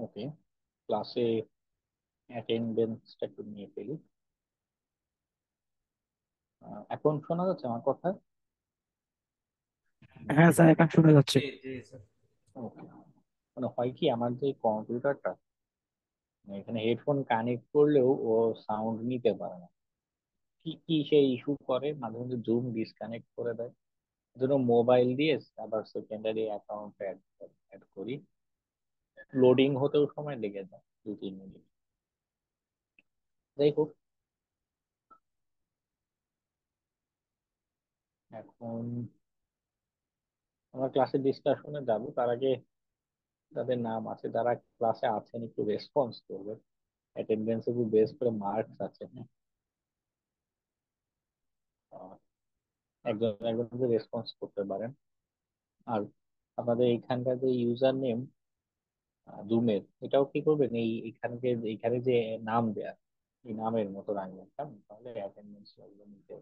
ওকে, ক্লাসে অ্যাটেন্ডেন্সটা একটু নিয়ে ফেলি। এখন শোনা যাচ্ছে আমার কথা? হ্যাঁ স্যার, এখন শোনা যাচ্ছে। ওকে। মানে হয় কি, আমার যে কম্পিউটারটা, এখানে হেডফোন কানেক্ট করলেও ও সাউন্ড নিতে পারে না। কি কি সে ইস্যু করে, মাঝে মাঝে জুম ডিসকানেক্ট করে দেয়। ধরো মোবাইল দিয়ে আবার সেকেন্ডারি অ্যাকাউন্ট অ্যাড অ্যাড করি, লোডিং হতেও সময় লেগে যায় 2-3 মিনিট। যাই হোক, এখন আমরা ক্লাসে ডিসকাশনে যাব, তার আগে যাদের নাম আছে, যারা ক্লাসে আছেন, একটু রেসপন্স করবে। অ্যাটেন্ডেন্স উপর বেস করে মার্কস আছে, হ্যাঁ। আহ, একজন একজন রেসপন্স করতে পারেন। আর আপনাদের এইখানকার যে ইউজার নেম জুমের, এটাও কি করবেন, এইখানে যে নাম দেয়া, এই নামের মতো রাখবেন, কেমন? তাহলে অ্যাটেন্ডেন্স নিতে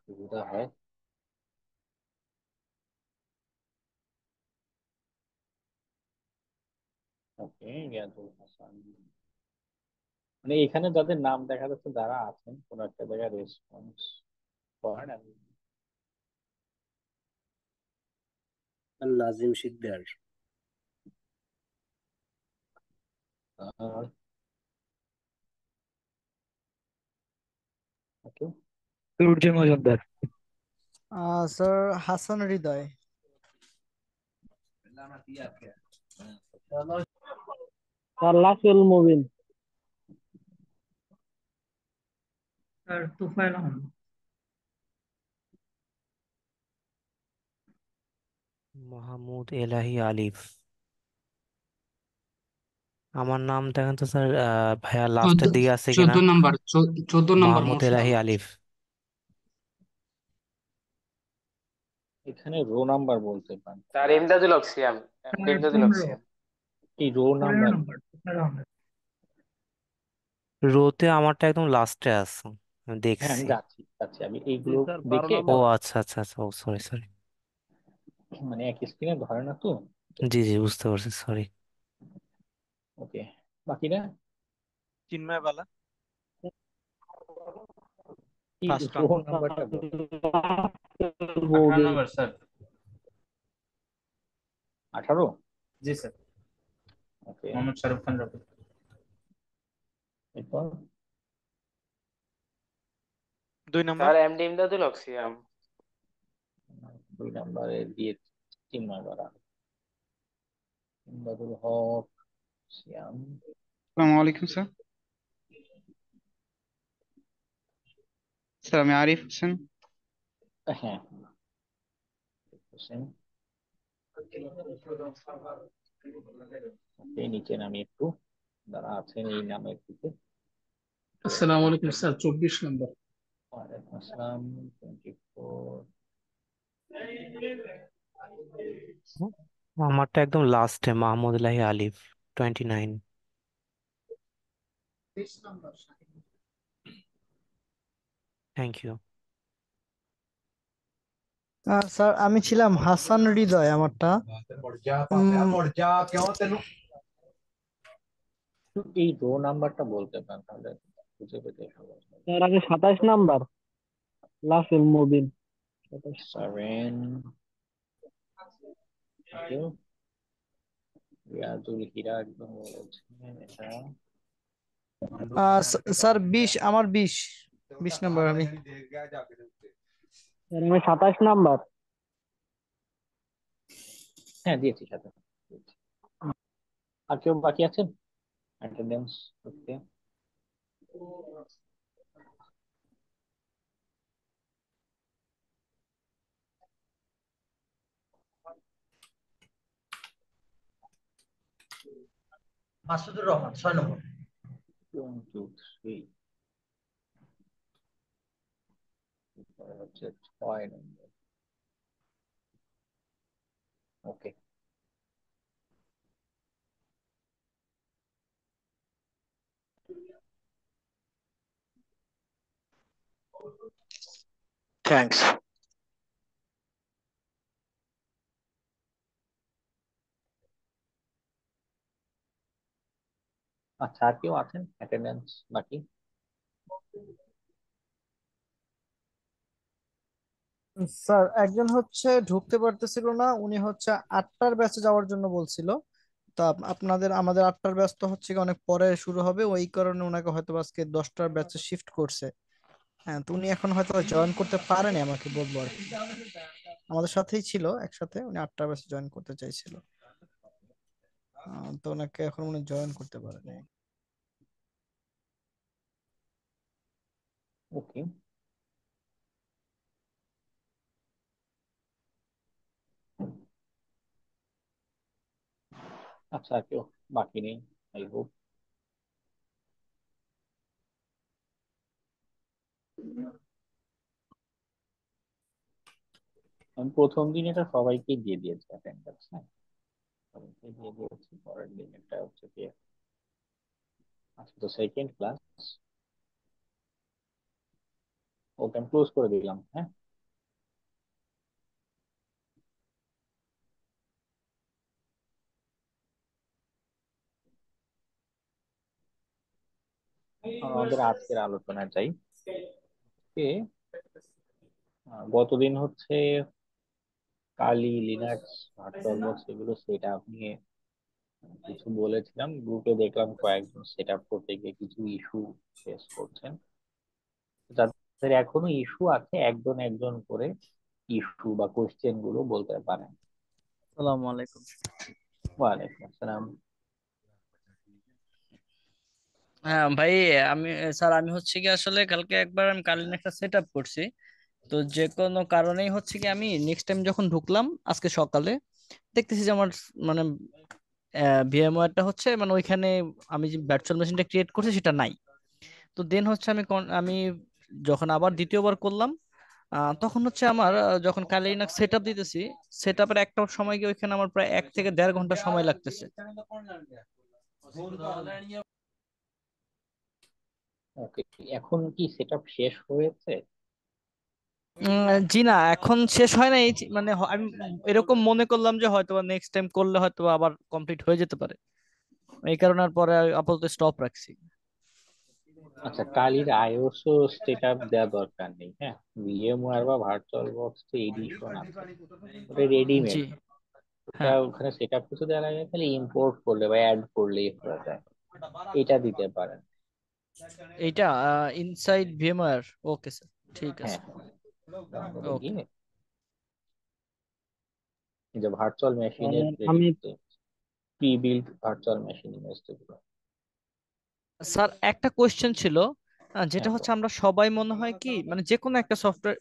সুবিধা হয়। ওকে, রিয়াজুল হাসান। মানে এখানে যাদের নাম দেখা যাচ্ছে, যারা আছেন কোনো একটা জায়গায় রেসপন্স করেন। নাজিম শিকদার। ওকে। সূর্য মজুমদার। স্যার হাসান হৃদয়। স্যার লাফিল মুবিন। স্যার তুফাইল আহমেদ। মাহমুদ এলাহি আলিফ। আমার নাম দেখেন তো স্যার, ভাইয়া চোদ্দ লাস্টের দিকে আছে কিনা? 14 নম্বর, 14 নম্বর মাহমুদ মোর্শেদ এলাহি আলম। আলিফ। এখানে রো নাম্বার বলতে পারছি স্যার না। ইমদাদুল হক সিয়াম, এমডি স্যার ইমদাদুল হক 15, সিয়াম। এই রো 15 নাম্বার। নম্বর তুফাইল আহমেদ। রোতে আমারটা একদম লাস্টে আছে, আমি হ্যাঁ, আমি দেখছি। যাচ্ছি যাচ্ছি, আমি জি এইগুলো স্যার, দেখে ও12 নম্বর। তারপর আচ্ছা আচ্ছা আচ্ছা, ও সরি সরি। মানে এক স্ক্রিনে ধরে না তো। জি জি, বুঝতে পারছি, সরি। ওকে, বাকিরা চিন্ময় বালা। এই ফার্স্ট রো রাউন্ড। নাম্বারটা বলুন। 18 নম্বর স্যার। 18। জি স্যার। ওকে, মোহাম্মদ শাহরুখ খান রাবি। এরপর 2 নম্বর। স্যার এমডি ইমদাদুল হক সিয়াম। 2 নাম্বারে দিয়ে 3 নাম্বার ইমদাদুল হক সিয়াম। আসসালামু আলাইকুম স্যার। স্যার আমি আরিফ হোসেন। হ্যাঁ, হোসেন। ওকে, নিচে নামি একটু, যারা আছেন এই নামের দিকে। আসসালামু আলাইকুম স্যার, 24 নম্বর। ওয়ালাইকুম আসসালাম। 24। আমারটা একদম লাস্টে, মাহমুদ এলাহি আলিফ, 29। 20 নম্বর। Thank you. স্যার আমি ছিলাম হাসান হৃদয় আমারটা। এই রো নাম্বারটা বলতে পারেন, তাহলে খুঁজে পেতে সহজ হবে। স্যার আমি 27 নাম্বার, লাফিল মুবিন। 27। 7। ওকে, রিয়াজুল হিরা একদম বলেছেন এটা। স্যার 20, আমার 20 নম্বর আমি। স্যার আমি 27 নাম্বার। হ্যাঁ, দিয়েছি সাথে দিয়েছি। আর কেউ বাকি আছেন অ্যাটেন্ডেন্স করতে? মাসুদুর রহমান 6 নম্বর। 1 2 3, হচ্ছে 6 নম্বর। ওকে, থ্যাঙ্কস। আচ্ছা, আর কেউ আছেন অ্যাটেন্ডেন্স বাকি? স্যার একজন হচ্ছে ঢুকতে পারতেছিল না, উনি হচ্ছে 8টার ব্যাচে যাওয়ার জন্য বলছিল। তো আমাদের 8টার ব্যাচ তো হচ্ছে কি অনেক পরে শুরু হবে, ওই কারণে ওনাকে হয়তো আজকে 10টার ব্যাচে শিফট করছে। হ্যাঁ, তো উনি এখন হয়তো জয়েন করতে পারেনি, আমাকে বলবো আর কি। আমাদের সাথেই ছিল একসাথে, উনি 8টার ব্যাচে জয়েন করতে চাইছিল। তো ওনাকে এখন উনি জয়েন করতে পারেনি। ওকে। আচ্ছা, আর কেউ বাকি নেই, আই হোপ। আমি প্রথম দিন এটা সবাইকে দিয়ে দিয়েছি অ্যাটেন্ডেন্স, হ্যাঁ, সবাইকে দিয়ে দিয়েছি। পরের দিন এটা হচ্ছে কি, আচ্ছা তো সেকেন্ড ক্লাস, ওকে আমি ক্লোজ করে দিলাম, হ্যাঁ। আমাদের আজকের আলোচনা চাই যে গতদিন হচ্ছে কালি লিনাক্স ভার্চুয়াল বক্স এগুলো সেট আপ নিয়ে কিছু বলেছিলাম, গ্রুপে দেখলাম কয়েকজন সেট আপ করতে গিয়ে কিছু ইস্যু ফেস করছেন। যাদের এখনো ইস্যু আছে, একজন একজন করে ইস্যু বা কোশ্চেন গুলো বলতে পারেন। আসসালামু আলাইকুম। ওয়ালাইকুম আসসালাম। হ্যাঁ ভাই, আমি স্যার আমি হচ্ছে কি আসলে কালকে একবার আমি কালিন একটা সেট আপ করছি। তো যে কোনো কারণেই হচ্ছে কি আমি নেক্সট টাইম যখন ঢুকলাম আজকে সকালে দেখতেছি যে আমার মানে ভিএমওয়্যারটা হচ্ছে মানে ওইখানে আমি যে ভার্চুয়াল মেশিনটা ক্রিয়েট করছি সেটা নাই। তো দেন হচ্ছে আমি যখন আবার দ্বিতীয়বার করলাম তখন হচ্ছে আমার যখন কালি লিনাক্স সেট আপ দিতেছি, সেট আপের একটা সময় গিয়ে ওইখানে আমার প্রায় 1 থেকে 1.5 ঘন্টা সময় লাগতেছে। ওকে, এখন কি সেট আপ শেষ হয়েছে? জি না, এখন শেষ হয় নাই। মানে আমি এরকম মনে করলাম যে হয়তো নেক্সট টাইম করলে হয়তো আবার কমপ্লিট হয়ে যেতে পারে, এই কারণে আর পরে আপাতত স্টপ রাখছি। আচ্ছা, কালির আইওসও সেট আপ দেওয়া দরকার নেই, হ্যাঁ। ভিএমওয়্যার বা ভার্চুয়াল বক্স যে এডিশন আছে ওটা জি রেডিমেড, ওটা হ্যাঁ। ওখানে সেট আপ কিছু দেওয়ার আগে খালি ইম্পোর্ট করলে বা অ্যাড করলেই হয়ে যায়। এটা দিতে পারেন। এইটা ইনসাইড ভিএমওয়্যার। ওকে স্যার, ঠিক হ্যাঁ আছে। হ্যাঁ, ডাউনলোডে ওকে গিয়ে এই যে ভার্চুয়াল মেশিনের আমি pre build virtual machine image যেগুলো। স্যার, একটা কোয়েশ্চেন ছিল, যেটা হ্যাঁ, হচ্ছে আমরা সবাই মনে হয় কি মানে যে কোনো একটা সফটওয়্যার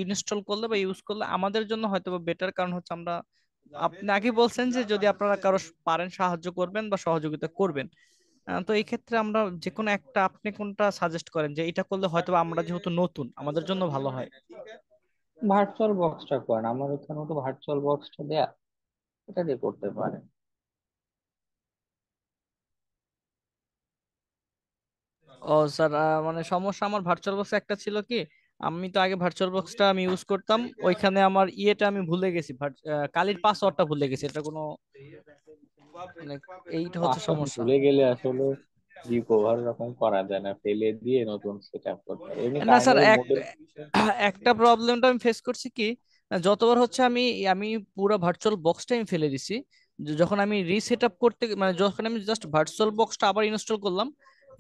ইনস্টল করলে বা ইউজ করলে আমাদের জন্য হয়তো বা বেটার, কারণ হচ্ছে আমরা আপনি আগে বলছেন যে যদি আপনারা কারো পারেন সাহায্য করবেন বা সহযোগিতা করবেন। তো এই ক্ষেত্রে আমরা যে কোনো একটা, আপনি কোনটা সাজেস্ট করেন যে এটা করলে হয়তো বা আমরা যেহেতু নতুন আমাদের জন্য ভালো হয়? ভার্চুয়াল বক্সটা করেন, আমার এখানে তো ভার্চুয়াল বক্সটা দেয়া, এটা দিয়ে করতে পারেন। ও স্যার, মানে সমস্যা আমার ভার্চুয়াল বক্স একটা ছিল কি, আমি তো আগে ভার্চুয়াল বক্সটা আমি ইউজ করতাম, ওইখানে আমার ইয়েটা আমি ভুলে গেছি, কালির পাসওয়ার্ডটা ভুলে গেছি। এটা কোনো মানে এইটা হচ্ছে পাসওয়ার্ড সমস্যা। ভুলে গেলে আসলে রিকভার রকম করা যায় না, ফেলে দিয়ে নতুন সেট আপ করতে হবে। এমনি না স্যার, কাইনেরের মডেল। একটা প্রবলেমটা আমি ফেস করছি কি, যতবার হচ্ছে আমি আমি পুরো ভার্চুয়াল বক্সটা আমি ফেলে দিছি, যখন আমি রিসেট আপ করতে মানে যখন আমি জাস্ট ভার্চুয়াল বক্সটা আবার ইনস্টল করলাম,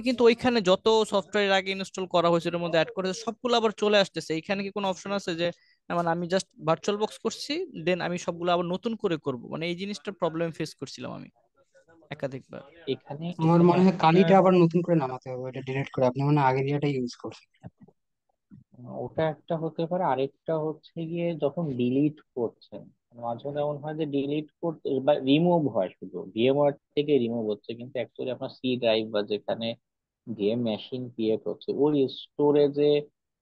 কিন্তু ওইখানে যত সফটওয়্যার আগে ইনস্টল করা হয়েছে এর মধ্যে অ্যাড করেছে সবগুলো আবার চলে আসতেছে। এখানে কি কোনো অপশন আছে যে মানে আমি জাস্ট ভার্চুয়াল বক্স করছি দেন আমি সবগুলো আবার নতুন করে করব? মানে এই জিনিসটা প্রবলেম ফেস করছিলাম আমি একাধিকবার। এখানে আমার এখানে মনে হয় আপনার কালিটা আবার নতুন করে নামাতে হবে, এটা ডিলিট করে আপনি মানে আগের ইয়েটা ইউজ করছেন। ওটা একটা হতে পারে, আরেকটা হচ্ছে গিয়ে যখন ডিলিট করছেন, মাঝে মাঝে এমন হয় যে ডিলিট করতে বা রিমুভ হয়, শুধু ভিএমওয়ার থেকে রিমুভ হচ্ছে, কিন্তু অ্যাকচুয়ালি আপনার সি ড্রাইভ বা যেখানে ভিএম মেশিন ক্রিয়েট হচ্ছে ওই স্টোরেজে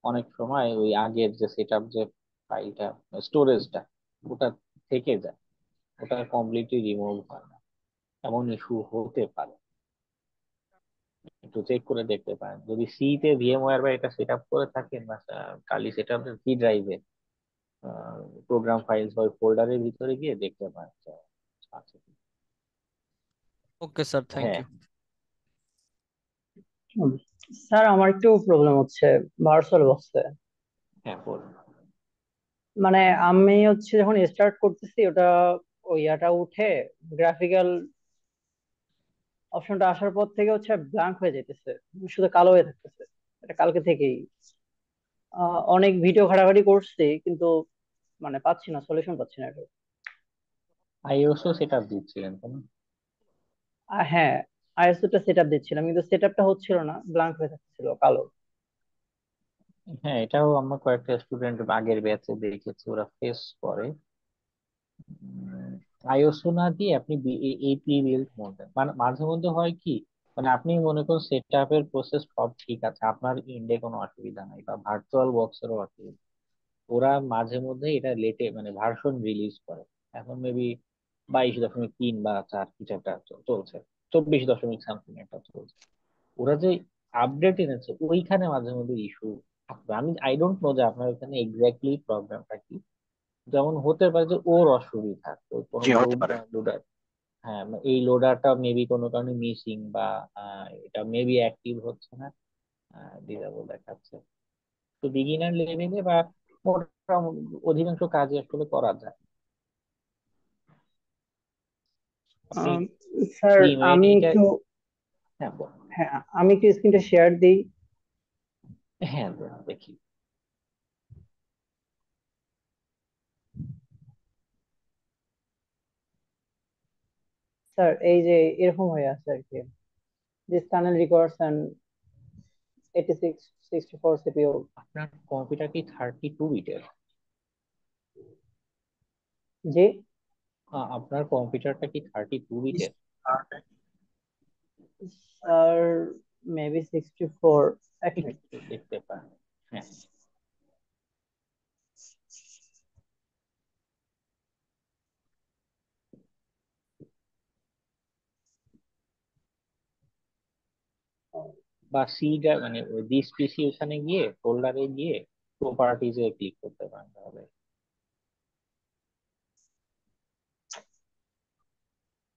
অনেক সময় ওই আগের যে সেট আপ যে ফাইলটা, স্টোরেজটা ওটা থেকে যায়, ওটা কমপ্লিটলি রিমুভ হয় না। এমন ইস্যু হতে পারে, একটু চেক করে দেখতে পারেন। যদি সি তে ভিএমওয়্যার বা এটা সেট আপ করে থাকেন বা কালি সেট আপ সি ড্রাইভে প্রোগ্রাম ফাইলস বা ফোল্ডারের ভিতরে গিয়ে দেখতে পারেন যে আছে কি। ওকে স্যার, থ্যাংক হ্যাঁ। ইউ। উম, স্যার আমার একটু প্রবলেম হচ্ছে ভার্চুয়াল বক্সে। হ্যাঁ, বলুন। মানে আমি হচ্ছে যখন স্টার্ট করতেছি ওটা ওই ইয়াটা উঠে গ্রাফিক্যাল অপশনটা আসার পর থেকে হচ্ছে ব্ল্যাঙ্ক হয়ে যাইতেছে, শুধু কালো হয়ে থাকতেছে। এটা কালকে থেকেই অনেক ভিডিও ঘাটাঘাটি করছি কিন্তু মানে পাচ্ছি না, সলিউশন পাচ্ছি না এটা। আইওসও সেট আপ দিচ্ছিলেন কেন? হ্যাঁ, আইএসও টা সেটআপ দিচ্ছিলাম কিন্তু সেটআপটা হচ্ছিল না, ব্ল্যাঙ্ক হয়ে থাকছিল কালো। হ্যাঁ, এটাও আমরা কয়েকটা স্টুডেন্ট আগের ব্যাচে দেখেছি, ওরা ফেস করে। আইওসও না দিয়ে আপনি এই প্রি বিল্ড মোড দেন, মানে মাঝে মধ্যে হয় কি, মানে আপনি মনে করুন সেট আপের প্রসেস সব ঠিক আছে, আপনার ইন্ডে কোনো অসুবিধা নাই বা ভার্চুয়াল বক্সেরও অসুবিধা, ওরা মাঝে মধ্যে এটা লেটে মানে ভার্সন রিলিজ করে। এখন মেবি 22.3 বা 4 কিছু একটা চলছে, 24 সামথিং একটা চলছে। ওরা যে আপডেট এনেছে ওইখানে মাঝে মধ্যে ইস্যু থাকবে। আমি আই ডোন্ট নো যে আপনার ওখানে এক্স্যাক্টলি প্রবলেমটা কি। যেমন হতে পারে যে ওর অসুবিধা, ওর কোনো জি, হতে পারে। লোডার, হ্যাঁ এই লোডারটা মেবি কোনো কারণে মিসিং, বা এটা মেবি অ্যাক্টিভ হচ্ছে না, ডিসেবল দেখাচ্ছে। তো বিগিনার লেভেলে বা মোটামুটি অধিকাংশ কাজই আসলে করা যায়। আপনি আম, স্যার আমি এটা, একটু, হ্যাঁ বলুন। হ্যাঁ আমি একটু স্ক্রিনটা শেয়ার দিই। হ্যাঁ দেখি। স্যার এই যে এরকম হয়ে আছে আর কি, this tunnel requires and 8664 CPU. আপনার কম্পিউটার কি 32 বিটের? জি আপনার কম্পিউটারটা কি 32 বিটের? Sir, maybe 64। এক মিনিট। একটু দেখতে পারেন। হ্যাঁ, বা সি মানে দিস পিসি ওখানে গিয়ে ফোল্ডারে গিয়ে প্রপার্টিজে ক্লিক করতে পারেন তাহলে।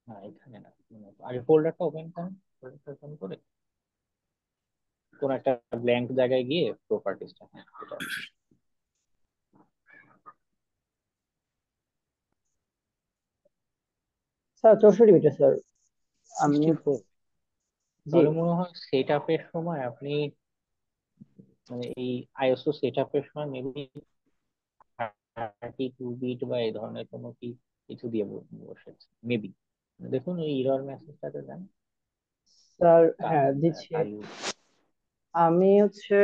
হ্যাঁ এখানে না, আগে ফোল্ডারটা ওপেন করেন, ফোল্ডারটা ওপেন করে কোন একটা ব্ল্যাঙ্ক জায়গায় গিয়ে প্রপার্টিজটা, হ্যাঁ এটা। Sir 64 beta sir. আমি 64? জি তাহলে মনে হয় সেট আপের সময় আপনি মানে এই আইএসও সেট আপের সময় মেবি 32 বিট বা এই ধরনের কোনো কি কিছু দিয়ে বসেছে মেবি। দেখুন ওই ইরর মেসেজটাতে দেন। স্যার, কাল হ্যাঁ দিচ্ছি। কাল আমি হচ্ছে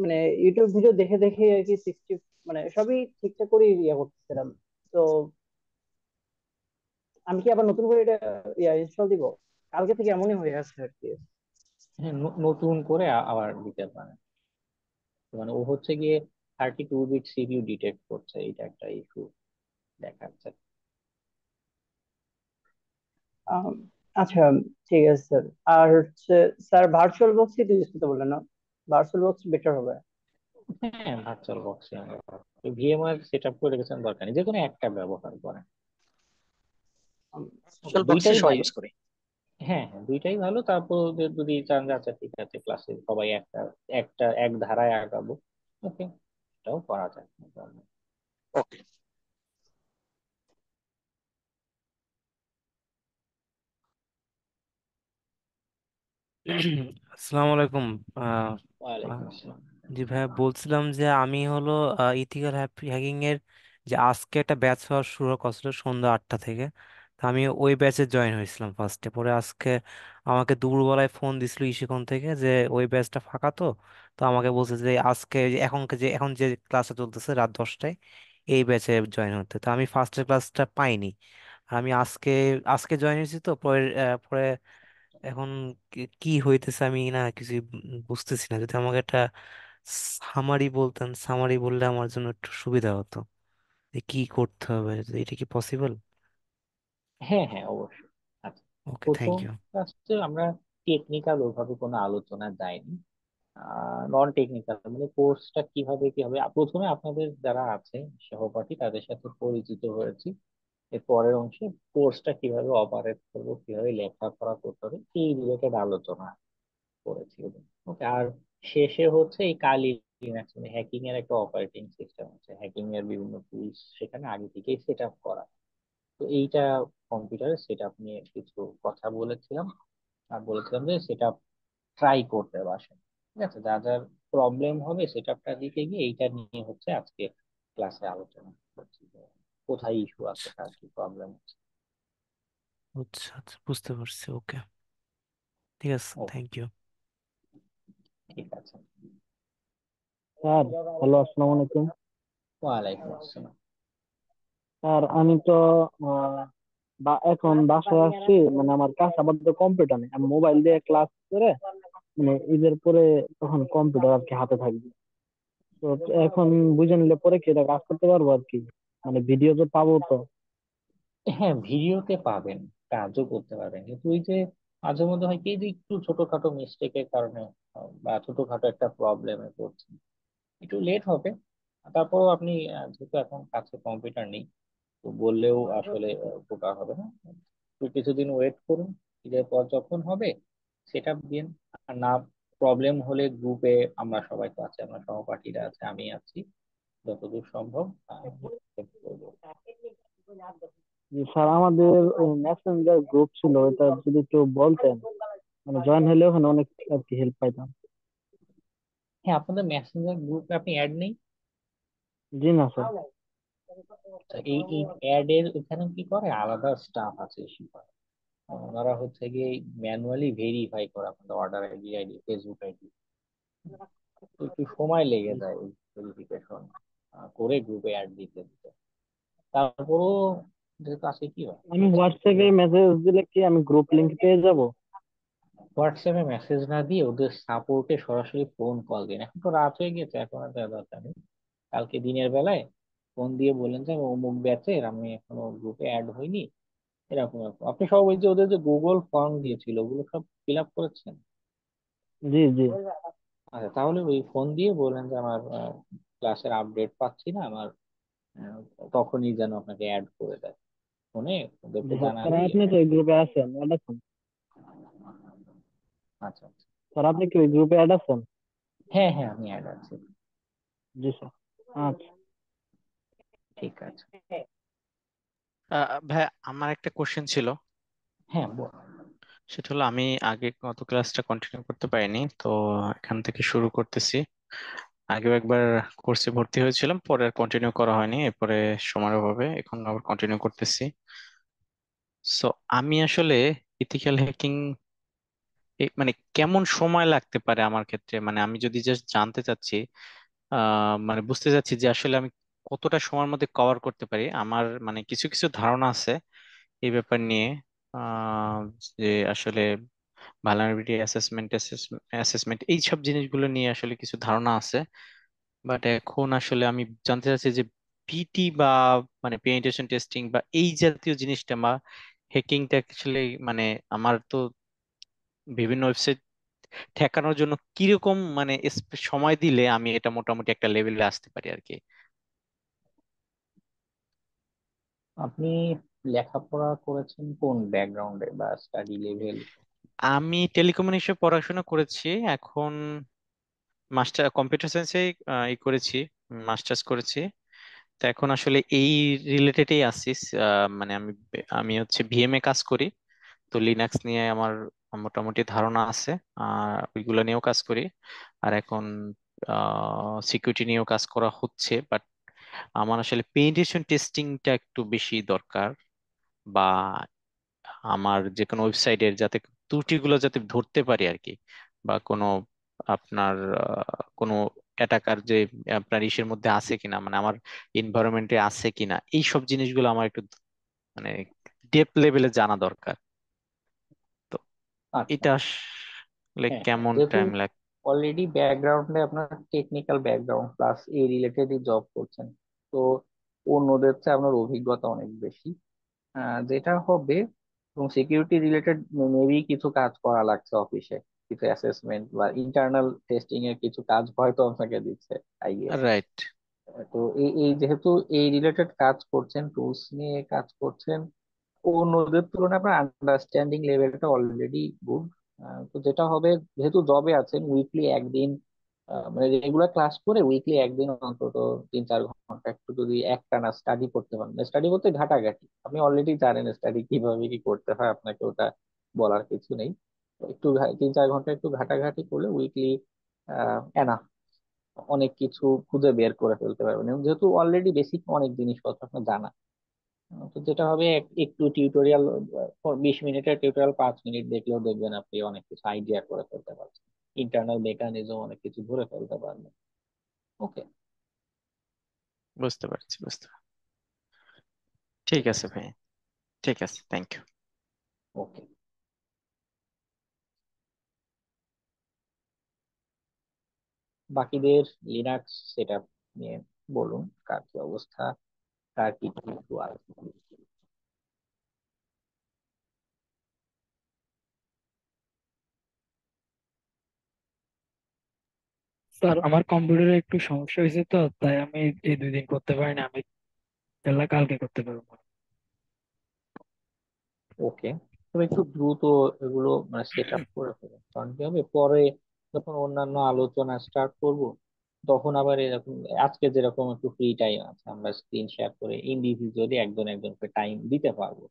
মানে ইউটিউব ভিডিও দেখে দেখে আর কি 60 মানে সবই ঠিকঠাক করে ইয়ে করতেছিলাম। তো আমি কি আবার নতুন করে এটা ইনস্টল দিব? কালকে থেকে এমনই হয়ে আছে আর কি। হ্যাঁ, নতুন করে আবার দিতে পারেন। মানে ও হচ্ছে গিয়ে 32 বিট সিপিইউ ডিটেক্ট করছে, এটা একটা ইস্যু দেখাচ্ছে। আম, আচ্ছা, ঠিক আছে স্যার। আর হচ্ছে স্যার ভার্চুয়াল বক্সই তো ইউজ করতে বললেন না? ভার্চুয়াল বক্স বেটার হবে। হ্যাঁ, ভার্চুয়াল বক্সে আমরা ভিএমআর সেট আপ করে রেখেছেন, দরকার নেই, যে কোনো একটা ব্যবহার করেন। আম, ভার্চুয়াল বক্সে দুইটাই সবাই ভালো। ইউজ করি। হ্যাঁ হ্যাঁ, দুইটাই ভালো। তারপর যদি চান যে আচ্ছা ঠিক আছে ক্লাসে সবাই একটা একটা এক ধারায় আগাবো, ওকে, এটাও করা যায়। ওকে। আসসালামু আলাইকুম। আহ, আহ, ওয়ালাইকুম আসসালাম। জি ভাইয়া, বলছিলাম যে আমি হলো ইথিক্যাল হ্যাকিং এর যে আজকে একটা ব্যাচ হওয়ার শুরু হওয়ার কথা ছিল সন্ধ্যা 8টা থেকে। তো আমি ওই ব্যাচে জয়েন হয়েছিলাম ফার্স্টে, পরে আজকে আমাকে দুপুরবেলায় ফোন দিছিল ইশিকন থেকে যে ওই ব্যাচটা ফাঁকা। তো তো আমাকে বলছে যে আজকে এখন যে ক্লাসটা চলতেছে রাত 10টায় এই ব্যাচে জয়েন হতে। তো আমি ফার্স্টের ক্লাসটা পাইনি। আর আমি আজকে আজকে জয়েন হয়েছি। তো পরে পরে এখন কি কি হইতেছে আমি না কিছু বুঝতেছি না। যদি আমাকে একটা সামারি বলতেন, সামারি বললে আমার জন্য একটু সুবিধা হতো যে কি করতে হবে। এটা কি পসিবল? হ্যাঁ হ্যাঁ, অবশ্যই। আচ্ছা, ওকে, থ্যাংক প্রথম ইউ। ফার্স্টে আমরা টেকনিক্যাল ওইভাবে কোনো আলোচনা যায়নি, নন টেকনিক্যাল মানে কোর্সটা কিভাবে কি হবে প্রথমে আপনাদের যারা আছে সহপাঠী তাদের সাথে পরিচিত হয়েছি। এর পরের অংশে কোর্সটা কিভাবে অপারেট করবো, কিভাবে লেখাপড়া করতে হবে এই রিলেটেড আলোচনা। করেছি। ওকে, আর শেষে হচ্ছে এই কালি লিনাক্স হ্যাকিং এর একটা অপারেটিং সিস্টেম আছে, হ্যাকিং এর বিভিন্ন টুলস সেখানে আগে থেকেই সেট আপ করা। তো এইটা কম্পিউটারের সেট আপ নিয়ে কিছু কথা বলেছিলাম, আর বলেছিলাম যে সেটা ট্রাই করতে বাসে। ঠিক আছে, যা যার প্রবলেম হবে সেট আপটা দিতে গিয়ে এইটা নিয়ে হচ্ছে আজকে ক্লাসে আলোচনা করছি যে কোথায় ইস্যু আছে, আচ্ছা কার কি প্রবলেম আছে। আচ্ছা আচ্ছা, বুঝতে পারছি। ওকে, ঠিক আছে, ও, থ্যাংক ইউ। ঠিক আছে। স্যার, হ্যালো, আসসালামু আলাইকুম। ওয়ালাইকুম আসসালাম। স্যার, আমি তো এখন বাসায় আসছি, মানে আমার কাছে আপাতত কম্পিউটার নেই, আমি মোবাইল দিয়ে ক্লাস করে মানে ঈদের পরে তখন কম্পিউটার আর কি হাতে থাকবে। তো এখন বুঝে নিলে পরে কি এটা কাজ করতে পারবো আর কি, মানে ভিডিও তো পাবো তো। হ্যাঁ, ভিডিওতে পাবেন, কাজও করতে পারবেন, কিন্তু ওই যে মাঝে মধ্যে হয় কি যে একটু ছোটখাটো মিস্টেকের কারণে বা ছোটখাটো একটা প্রবলেমে পড়ছেন, একটু লেট হবে। তারপরও আপনি যেহেতু এখন কাছে কম্পিউটার নেই, তো বললেও আসলে উপকার হবে না। তো কিছুদিন ওয়েট করুন, ঈদের পর যখন হবে সেটা দিন। আর না, প্রবলেম হলে গ্রুপে আমরা সবাই তো আছি, আমরা সহপাঠীরা আছে, আমি আছি, যতদূর সম্ভব help করবো। জি স্যার, আমাদের মেসেঞ্জার গ্রুপ ছিল, ওটা যদি একটু বলতেন, মানে জয়েন হলে ওখানে অনেক আর কি হেল্প পাইতাম। হ্যাঁ, আপনাদের মেসেঞ্জার গ্রুপে আপনি অ্যাড নেই? জি না স্যার। আচ্ছা, এই অ্যাড এর এখানে কি করে, আলাদা স্টাফ আছে এসে করে। ওনারা হচ্ছে গিয়ে ম্যানুয়ালি ভেরিফাই করে আপনাদের অর্ডার আইডি, ফেসবুক আইডি। তো একটু সময় লেগে যায় ওই ভেরিফিকেশন করে গ্রুপে অ্যাড দিতে দিতে। তারপরও যেহেতু আসে কি হয়, আমি হোয়াটসঅ্যাপে মেসেজ দিলে কি আমি গ্রুপ লিংক পেয়ে যাব? হোয়াটসঅ্যাপে মেসেজ না দিয়ে ওদের সাপোর্টে সরাসরি ফোন কল দিন। এখন তো রাত হয়ে গেছে, এখন আর দেওয়ার দরকার নেই। কালকে দিনের বেলায় ফোন দিয়ে বলেন যে আমি অমুক ব্যাচের, আমি এখনো গ্রুপে অ্যাড হইনি, এরকম এরকম। আপনি সব ওই যে ওদের যে গুগল ফর্ম দিয়েছিল ওগুলো সব ফিল আপ করেছেন? জি জি। আচ্ছা, তাহলে ওই ফোন দিয়ে বলেন যে আমার ক্লাসের আপডেট পাচ্ছি না, আমার আহ, তখনই যেন আপনাকে অ্যাড করে দেয় ফোনে, ওদেরকে জি স্যার, স্যার জানালেই। আপনি তো এই গ্রুপে আছেন, অ্যাড আছেন? আচ্ছা আচ্ছা। স্যার আপনি কি ওই গ্রুপে অ্যাড আছেন? হ্যাঁ হ্যাঁ, আমি অ্যাড আছি। জি স্যার। আচ্ছা। ঠিক আছে। ভাই, আমার একটা কোশ্চেন ছিল। হ্যাঁ, সেটা হলো, আমি আগে গত ক্লাসটা কন্টিনিউ করতে পারিনি, তো এখান থেকে শুরু করতেছি। আগেও একবার কোর্সে ভর্তি হয়েছিলাম, পরে আর কন্টিনিউ করা হয়নি, এরপরে সময়ের অভাবে এখন আবার কন্টিনিউ করতেছি। সো আমি আসলে ইথিক্যাল হ্যাকিং মানে কেমন সময় লাগতে পারে আমার ক্ষেত্রে, মানে আমি যদি জাস্ট জানতে চাচ্ছি, মানে বুঝতে চাচ্ছি যে আসলে আমি কতটা সময়ের মধ্যে কভার করতে পারি। আমার মানে কিছু কিছু ধারণা আছে এই ব্যাপার নিয়ে, আহ, যে আসলে ভালনারেবিলিটি অ্যাসেসমেন্ট এইসব জিনিসগুলো নিয়ে আসলে কিছু ধারণা আছে। বাট এখন আসলে আমি জানতে চাচ্ছি যে পিটি বা মানে পেনিট্রেশন টেস্টিং বা এই জাতীয় জিনিসটা বা হ্যাকিংটা আসলে মানে আমার তো বিভিন্ন ওয়েবসাইট ঠেকানোর জন্য কিরকম মানে সময় দিলে আমি এটা মোটামুটি একটা লেভেলে আসতে পারি আর কি। আপনি লেখাপড়া করেছেন কোন ব্যাকগ্রাউন্ডে বা স্টাডি লেভেল? আমি টেলিকমিউনিকেশন পড়াশোনা করেছি, এখন মাস্টার কম্পিউটার সায়েন্সে ই করেছি, মাস্টার্স করেছি। তো এখন আসলে এই রিলেটেডই আছি। মানে আমি হচ্ছে ভিএমএ কাজ করি, তো লিনাক্স নিয়ে আমার মোটামুটি ধারণা আছে, আর ওইগুলো নিয়েও কাজ করি। আর এখন সিকিউরিটি নিয়েও কাজ করা হচ্ছে, বাট আমার আসলে পেনিট্রেশন টেস্টিংটা একটু বেশি দরকার। বা আমার যে কোনো ওয়েবসাইটের যাতে ত্রুটিগুলো যাতে ধরতে পারি আর কি, বা কোনো আপনার কোনো অ্যাটাকার যে আপনার ইসের মধ্যে আছে কিনা, মানে আমার এনভায়রনমেন্টে আছে কিনা, এই সব জিনিসগুলো আমার একটু মানে ডেপ লেভেলে জানা দরকার। তো আচ্ছা। এটা আসলে হ্যাঁ হ্যাঁ, কেমন যেহেতু টাইম লাগে? অলরেডি ব্যাকগ্রাউন্ডে আপনার টেকনিক্যাল ব্যাকগ্রাউন্ড প্লাস এই রিলেটেডই জব করছেন, তো অন্যদের চেয়ে আপনার অভিজ্ঞতা অনেক বেশি। যেটা হবে, এবং সিকিউরিটি রিলেটেড মেবি কিছু কাজ করা লাগছে অফিসে, কিছু অ্যাসেসমেন্ট বা ইন্টারনাল টেস্টিং এর কিছু কাজ হয়তো আপনাকে দিচ্ছে, আই গেস। রাইট। তো এই এই যেহেতু এই রিলেটেড কাজ করছেন, টুলস নিয়ে কাজ করছেন, অন্যদের তুলনায় আপনার আন্ডারস্ট্যান্ডিং লেভেলটা অলরেডি গুড। তো যেটা হবে, যেহেতু জবে আছেন, উইকলি একদিন মানে রেগুলার ক্লাস করে উইকলি একদিন অন্তত 3-4 ঘন্টা একটু যদি একটানা স্টাডি করতে পারেন, স্টাডি বলতে ঘাটাঘাটি, আপনি অলরেডি জানেন স্টাডি কিভাবে কি করতে হয়, আপনাকে ওটা বলার কিছু নেই। তো একটু 3-4 ঘন্টা একটু ঘাটাঘাটি করলে উইকলি এনা অনেক কিছু খুঁজে বের করে ফেলতে পারবেন, এবং যেহেতু অলরেডি বেসিক অনেক জিনিসপত্র আপনার জানা। তো যেটা হবে একটু টিউটোরিয়াল, 20 মিনিটের টিউটোরিয়াল 5 মিনিট দেখলেও দেখবেন আপনি অনেক কিছু আইডিয়া করে ফেলতে পারছেন, ইন্টারনাল মেকানিজম অনেক কিছু ধরে ফেলতে পারবেন। ওকে। বুঝতে পারছি, ঠিক ঠিক আছে আছে। ভাই। ঠিক আছে, থ্যাংক ইউ। ওকে। বাকিদের লিনাক্স সেটআপ নিয়ে বলুন, কার কি অবস্থা, কার কি কি একটু আছে। স্যার আমার কম্পিউটারে একটু সমস্যা হয়েছে, তো তাই আমি এই 2 দিন করতে পারিনি। আমি তাহলে কালকে করতে পারবো। ওকে, তবে একটু দ্রুত এগুলো মানে সেট আপ করে ফেলুন, কারণ কি হবে পরে যখন অন্যান্য আলোচনা স্টার্ট করব, তখন আবার এরকম আজকে যেরকম একটু ফ্রি টাইম আছে, আমরা স্ক্রিন শেয়ার করে ইন্ডিভিজুয়ালি একজন একজনকে টাইম দিতে পারবো।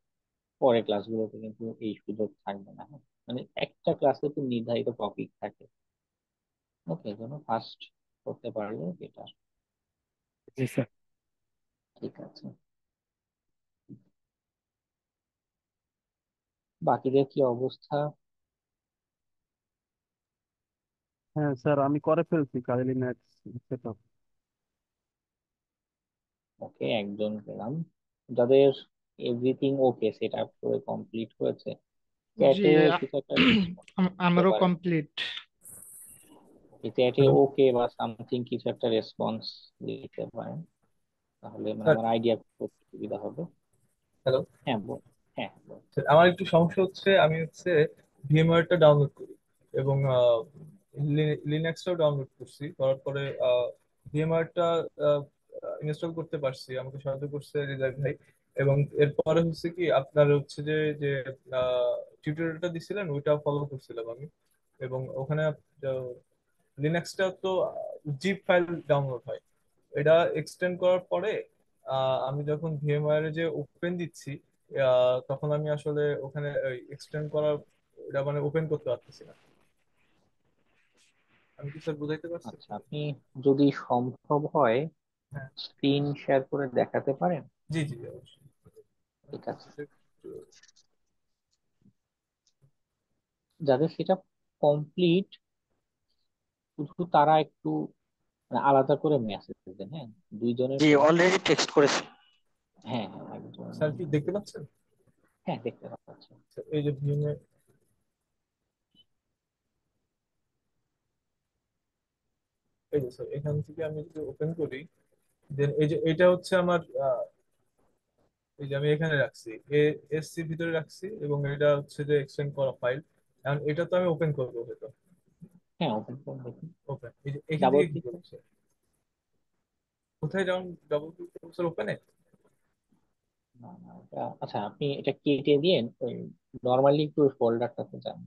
পরে ক্লাসগুলোতে কিন্তু এই সুযোগ থাকবে না, হ্যাঁ? মানে একটা ক্লাসে তো নির্ধারিত টপিক থাকে। ওকে, এই জন্য ফার্স্ট করতে পারলে এটা জি স্যার। ঠিক আছে। বাকিদের কি অবস্থা? হ্যাঁ স্যার, আমি করে ফেলছি কাইলি ম্যাথ সেট আপ। ওকে, একজন পেলাম। যাদের এভরিথিং ওকে সেট আপ করে কমপ্লিট হয়েছে, জি, চ্যাটে কিছু একটা রেসপন্স দিতে আমারও পারেন। কমপ্লিট। চ্যাটে হ্যালো ওকে বা সামথিং কিছু একটা রেসপন্স দিতে পারেন, তাহলে মানে স্যার। আমার আইডিয়া করতে সুবিধা হবে। হ্যালো হ্যাঁ বল। হ্যাঁ বল। স্যার, আমার একটু সমস্যা হচ্ছে, আমি হচ্ছে ভিএমওয়ারটা ডাউনলোড করি এবং লিনাক্সটাও ডাউনলোড করছি, করার পরে ভিএমওয়ারটা ইনস্টল করতে পারছি, আমাকে সাহায্য করছে হৃদয় ভাই। এবং এরপরে হচ্ছে কি আপনার হচ্ছে যে যে টিউটোরিয়ালটা দিছিলেন ওইটা ফলো করছিলাম আমি। এবং ওখানে লিনাক্সটা তো জিপ ফাইল ডাউনলোড হয়, এটা এক্সটেন্ড করার পরে আমি যখন ভিএমওয়্যার যে ওপেন দিচ্ছি, তখন আমি আসলে ওখানে এক্সটেন্ড করার এটা মানে ওপেন করতে পারতেছি না। আমি কি স্যার বুঝাইতে পারছি আচ্ছা, আপনাকে? আপনি যদি সম্ভব হয় হ্যাঁ। স্ক্রিন শেয়ার করে দেখাতে পারেন। জি জি অবশ্যই। ঠিক আছে। যাদের সেটা কমপ্লিট, শুধু তারা একটু মানে আলাদা করে মেসেজ দেন, হ্যাঁ, দুইজনের জি, ক্ষেত্রে। অলরেডি টেক্সট করেছি। হ্যাঁ হ্যাঁ একজন। স্যার কি দেখতে পাচ্ছেন? হ্যাঁ দেখতে পাচ্ছি। স্যার, এই যে ভিএমওয়্যার, এই যে স্যার এখান থেকে আমি যদি ওপেন করি, দেন এই যে এটা হচ্ছে আমার এই যে আমি এখানে রাখছি, এসসি ভিতরে রাখছি, এবং এটা হচ্ছে যে এক্সটেন্ড করা ফাইল। এখন এটা তো আমি ওপেন করবো হয়তো। হ্যাঁ ওপেন করে দেখুন। ওপেন, এই যে এখান ডাবল থেকে কি ক্লিক। করছে? কোথায় যান? ডাবল ক্লিক করবো স্যার ওপেনে? না না আচ্ছা, আপনি এটা কেটে দিয়ে ওই নর্মালি একটু ফোল্ডারটাতে যান।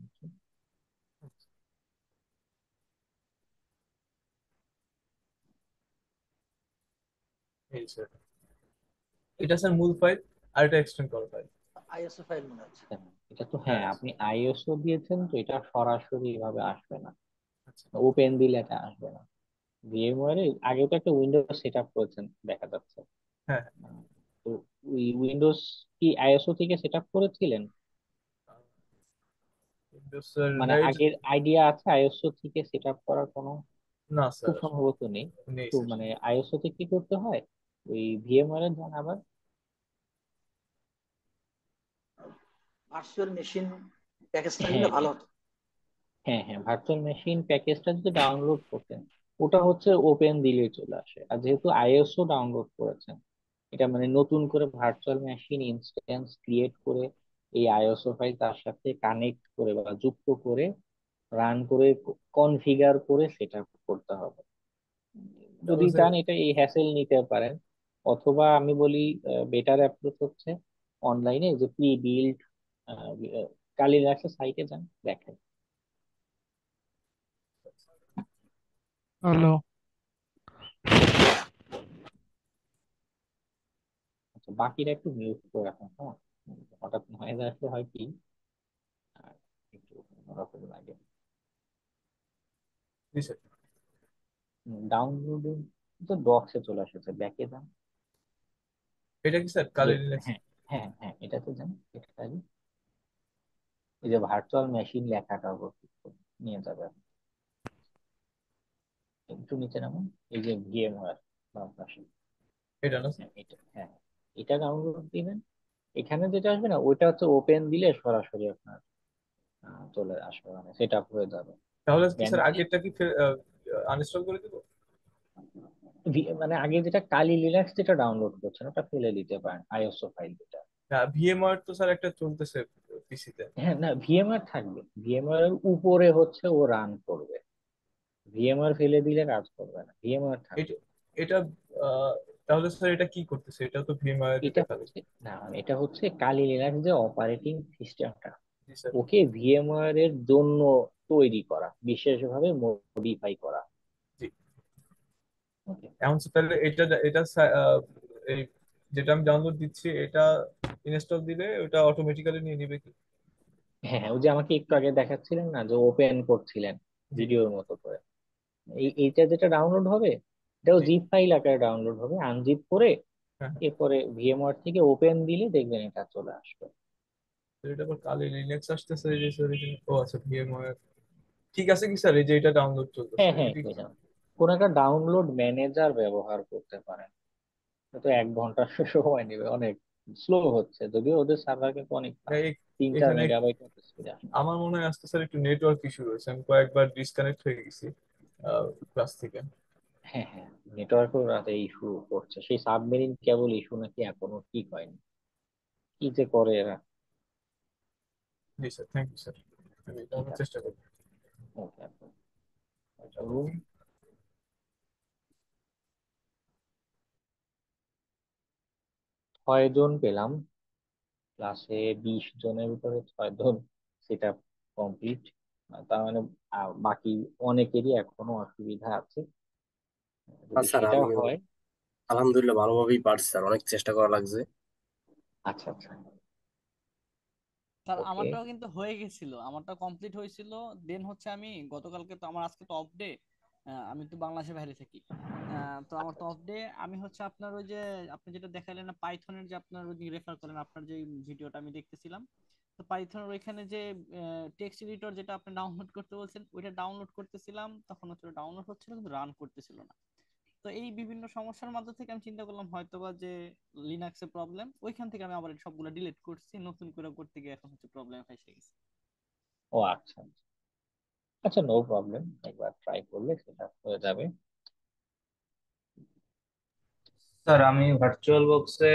এই স্যার, এটা স্যার মূল ফাইল, আর এটা এক্সটেন্ড করা ফাইল। আইএসও ফাইল মনে হচ্ছে। হ্যাঁ, এটা তো হ্যাঁ হ্যাঁ আপনি আইএসও দিয়েছেন, তো এটা সরাসরি এভাবে আসবে না, আচ্ছা। ওপেন দিলে এটা আসবে না। ভিএমওয়্যারে আগে তো একটা উইন্ডোজ সেট আপ করেছেন দেখা যাচ্ছে। হ্যাঁ তো ওই উইন্ডোজ কি আইএসও থেকে সেট আপ করেছিলেন? হ্যাঁ স্যার, মানে হ্যাঁ আগের আইডিয়া আছে আইএসও থেকে সেট আপ করার কোনো? না খুব স্যার আসলে সম্ভবত নেই। নেই তো স্যার। মানে আইএসও তে কি করতে হয়, ওই ভিএমওয়্যারে যান আবার। ভার্চুয়াল মেশিন প্যাকেজটা হ্যাঁ নিলে ভালো হ্যাঁ হতো। হ্যাঁ হ্যাঁ ভার্চুয়াল মেশিন প্যাকেজটা যদি ডাউনলোড করতেন, ওটা হচ্ছে ওপেন দিলে চলে আসে। আর যেহেতু আইএসও ডাউনলোড করেছেন, এটা মানে নতুন করে ভার্চুয়াল মেশিন ইনস্ট্যান্স ক্রিয়েট করে এই আইএসও ফাইল তার সাথে কানেক্ট করে বা যুক্ত করে রান করে কনফিগার করে সেটা করতে হবে। যদি তারপর স্যার, চান এটা এই হ্যাসেল নিতে পারেন, অথবা আমি বলি বেটার অ্যাপ্রোচ হচ্ছে অনলাইনে যে প্রি বিল্ড কালি লিনাক্সের সাইটে যান দেখেন, হ্যালো। আচ্ছা, বাকিটা একটু মিউট করে রাখুন, হ্যাঁ। হঠাৎ নয়েজ আসলে হয় কি, আর একটু অন্যরকম লাগে। জি স্যার। ডাউনলোডিং তো ডক্সে চলে এসেছে, ব্যাকে যান। এটা কি স্যার যে কালি লিনাক্স? হ্যাঁ, হ্যাঁ, হ্যাঁ, এটাতে যান, এটা এই যে ভার্চুয়াল মেশিন লেখাটার উপর click করুন, নিয়ে যাবে। একটু নিচে নামুন, এই যে ভিএমওয়ার বাম পাশে। এটা না স্যার? হ্যাঁ, হ্যাঁ, এটা ডাউনলোড দিবেন। এখানে যেটা আসবে না, ওইটা হচ্ছে ওপেন দিলে সরাসরি আপনার চলে আসবে, মানে সেট আপ হয়ে যাবে। তাহলে কি স্যার ম্যানুয়ালি আগেরটা কি আনইনস্টল করে দিব? মানে আগে যেটা কালি লিনাক্স যেটা ডাউনলোড করছেন ওটা ফেলে দিতে পারেন, আইএসও ফাইল যেটা। না, ভিএমআর তো স্যার একটা চলতেছে পিসিতে। হ্যাঁ, না, ভিএমআর থাকবে, ভিএমআর এর উপরে হচ্ছে ও রান করবে। ভিএমআর ফেলে দিলে কাজ করবে না, ভিএমআর এটা থাকবে। এটা আহ, তাহলে স্যার এটা কি করতেছে? এটা তো ভিএমআর এটা দেখা হচ্ছে, যাচ্ছে। না, এটা হচ্ছে কালি লিনাক্স যে অপারেটিং সিস্টেমটা, জি স্যার। ওকে ভিএমআর এর জন্য তৈরি করা, বিশেষভাবে মডিফাই করা। জি। ওকে। এখন তাহলে এটা এটা এই যেটা আমি ডাউনলোড দিচ্ছি এটা ইনস্টল দিলে ওটা অটোমেটিক্যালি নিয়ে নিবে কি? হ্যাঁ, হ্যাঁ, ওই যে আমাকে একটু আগে দেখাচ্ছিলেন না যে ওপেন করছিলেন জি ভিডিওর মতো করে, এইটা যেটা ডাউনলোড হবে, এটাও জি। জিপ ফাইল আকারে ডাউনলোড হবে, আনজিপ করে হ্যাঁ হ্যাঁ। এরপরে ভিএমআর থেকে ওপেন দিলে দেখবেন এটা চলে আসবে। তো এটা আবার কালি লিনাক্স আসতেছে যে স্যার ও আচ্ছা ভিএমআর। ঠিক আছে কি স্যার, এই যে এটা ডাউনলোড চলতেছে হ্যাঁ, হ্যাঁ, এটি? বুঝলাম। কোন একটা ডাউনলোড ম্যানেজার ব্যবহার করতে পারেন, তো 1 ঘন্টা সময় নেবে, অনেক স্লো হচ্ছে, যদিও ওদের সার্ভার কিন্তু অনেক হ্যাঁ, ফাস্ট, 3-4 মেগাবাইট মতো স্পিড আসে। আমার মনে হয় আসতে স্যার একটু নেটওয়ার্ক ইস্যু রয়েছে, আমি কয়েকবার ডিসকানেক্ট হয়ে গেছি ক্লাস থেকে। হ্যাঁ, হ্যাঁ, নেটওয়ার্কও রাতে ইস্যু করছে, সেই সাবমেরিন কেবল ইস্যু নাকি এখনো ঠিক হয়নি, কি যে করে এরা। জি স্যার, থ্যাংক ইউ স্যার, আমি ঠিক জানার আছে, চেষ্টা করবো। ওকে, করুন। 6 জন পেলাম, ক্লাসে 20 জনের ভিতরে 6 জন সেট আপ কমপ্লিট। তার মানে বাকি অনেকেরই এখনো অসুবিধা আছে, আর যদি স্যার সেটা আমিও হয়। আলহামদুলিল্লাহ ভালোভাবেই পারছি স্যার, অনেক চেষ্টা করা লাগছে। আচ্ছা, আচ্ছা, স্যার ওকে। আমারটাও কিন্তু হয়ে গেছিল, আমারটা কমপ্লিট হয়েছিল। দেন হচ্ছে আমি গতকালকে, তো আমার আজকে তো অফ ডে, আমি তো বাংলাদেশের বাইরে থাকি। তো আমার আচ্ছা, তো অফ ডে, আমি হচ্ছে আপনার ওই যে আপনি যেটা দেখালেন না পাইথনের, যে আপনার ওই রেফার করেন, আপনার যে ভিডিওটা আমি দেখতেছিলাম, তো পাইথনের ওইখানে যে টেক্সট এডিটর যেটা আপনি ডাউনলোড করতে বলছেন, ওইটা ডাউনলোড করতেছিলাম, তখন হচ্ছে ডাউনলোড হচ্ছিল কিন্তু রান করতেছিল না। তো এই বিভিন্ন সমস্যার মধ্যে থেকে আমি চিন্তা করলাম হয়তোবা যে লিনাক্সের প্রবলেম, ওইখান থেকে আমি আবার সবগুলো ডিলিট করছি, নতুন করে করতে গিয়ে এখন হচ্ছে প্রবলেম ফেসে গেছে। ও আচ্ছা, আচ্ছা, নো প্রবলেম, একবার ট্রাই করলে সেটা হয়ে যাবে। স্যার আমি ভার্চুয়াল বক্সে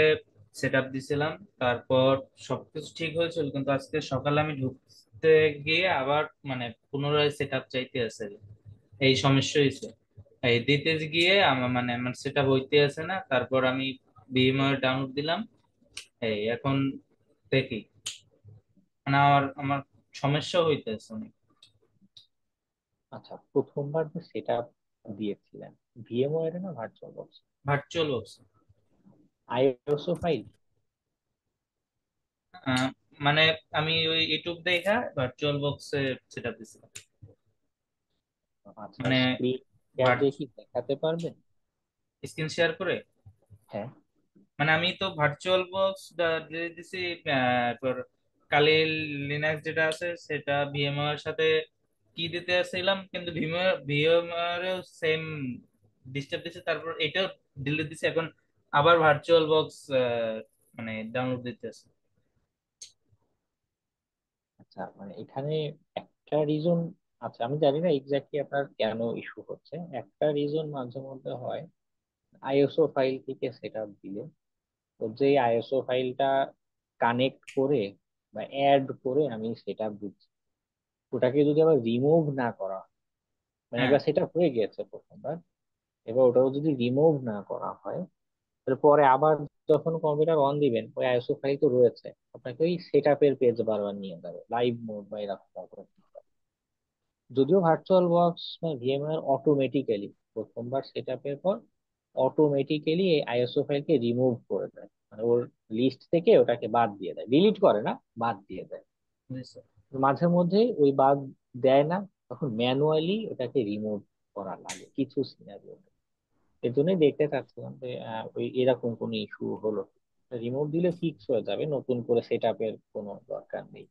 সেট আপ দিছিলাম, তারপর সবকিছু ঠিক হয়েছিল, কিন্তু আজকে সকালে আমি ঢুকতে গিয়ে আবার মানে পুনরায় সেট আপ চাইতে আছে, এই সমস্যা হয়েছে। এই দিতে গিয়ে আমার মানে আমার সেট আপ হইতে আছে না, তারপর আমি ভিএমওয়ার ডাউনলোড দিলাম, এই এখন দেখি, মানে আমার আমার সমস্যা হইতেছে অনেক। আচ্ছা, প্রথমবার যে সেট আপ দিয়েছিলেন ভিএমওয়ার না virtual box? Virtual box. ISO file? মানে আমি ওই ইউটিউব দেখা ভার্চুয়াল বক্সে সেট আপ দিছিলাম, আচ্ছা, মানে স্ক্রিন শেয়ার দিয়ে কি দেখাতে পারবেন? স্ক্রিন শেয়ার করে। হ্যাঁ। মানে আমি তো ভার্চুয়াল বক্স দিয়ে দিছি, তোর কালি লিনাক্স যেটা আছে সেটা ভিএমআর সাথে কি দিতে আসছিলাম, কিন্তু ভিএমআর সেম ডিস্টার্ব দিছে, তারপর এটাও ডিলিট দিছে, এখন আবার ভার্চুয়াল বক্স মানে ডাউনলোড দিতে আছে। আচ্ছা, মানে এখানে একটা রিজন, আচ্ছা, আমি জানি না এক্স্যাক্টলি আপনার কেন ইস্যু হচ্ছে, একটা রিজন মাঝে মধ্যে হয় আইএসও ফাইল থেকে সেট আপ দিলে, তো যে আইএসও ফাইলটা কানেক্ট করে বা অ্যাড করে আমি সেট আপ দিচ্ছি, ওটাকে যদি আবার রিমুভ না করা হয়, মানে হ্যাঁ। একবার সেট আপ হয়ে গেছে প্রথমবার, এবার ওটাও যদি রিমুভ না করা হয়, তাহলে পরে আবার যখন কম্পিউটার অন দিবেন ওই আইএসও ফাইল তো রয়েছে, আপনাকে ওই সেট আপের পেজ বারবার নিয়ে যাবে, লাইভ মোড বা এরকম type এর। যদিও ভার্চুয়াল বক্স বা ভিএমওয়ার অটোমেটিক্যালি প্রথমবার সেট আপের পর অটোমেটিক্যালি এই আইএসও ফাইলকে রিমুভ করে দেয়, মানে ওর লিস্ট থেকে ওটাকে বাদ দিয়ে দেয়, ডিলিট করে না, বাদ দিয়ে দেয়। জি স্যার। মাঝে মধ্যে ওই বাদ দেয় না, তখন ম্যানুয়ালি ওটাকে রিমুভ করা লাগে কিছু সিনারিও। এর জন্যই দেখতে চাচ্ছিলাম যে ওই এরকম কোনো ইস্যু হলো, রিমুভ দিলে ফিক্স হয়ে যাবে, নতুন করে সেট আপের কোনো দরকার নেই।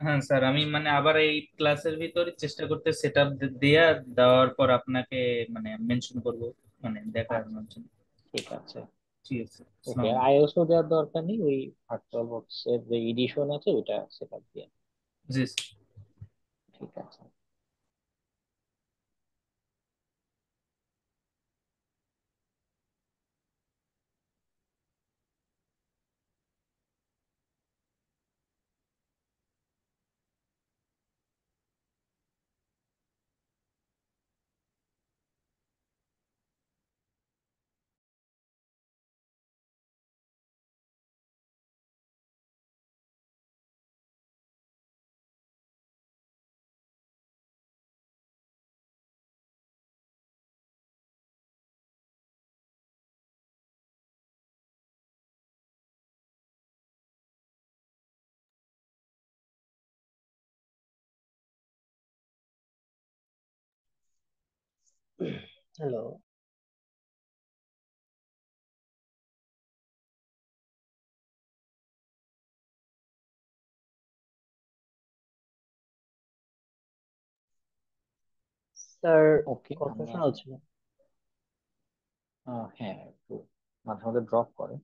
হ্যাঁ স্যার, আমি মানে আবার এই ক্লাসের ভিতরে চেষ্টা করতে সেট আপ দেওয়া দেওয়ার পর আপনাকে মানে মেনশন করব, মানে আচ্ছা, দেখানোর জন্য। ঠিক আছে। ঠিক আছে, ওকে, আসসালামু আলাইকুম। আইওএসও দেওয়ার দরকার নেই, ওই ভার্চুয়াল বক্স এর যে এডিশন আছে ওটা সেট আপ দিয়ে। জি স্যার। ঠিক আছে। হ্যালো। স্যার, ওকে, কথা আমরা শোনা যাচ্ছে না। হ্যাঁ, একটু মাঝে মাঝে ড্রপ করে।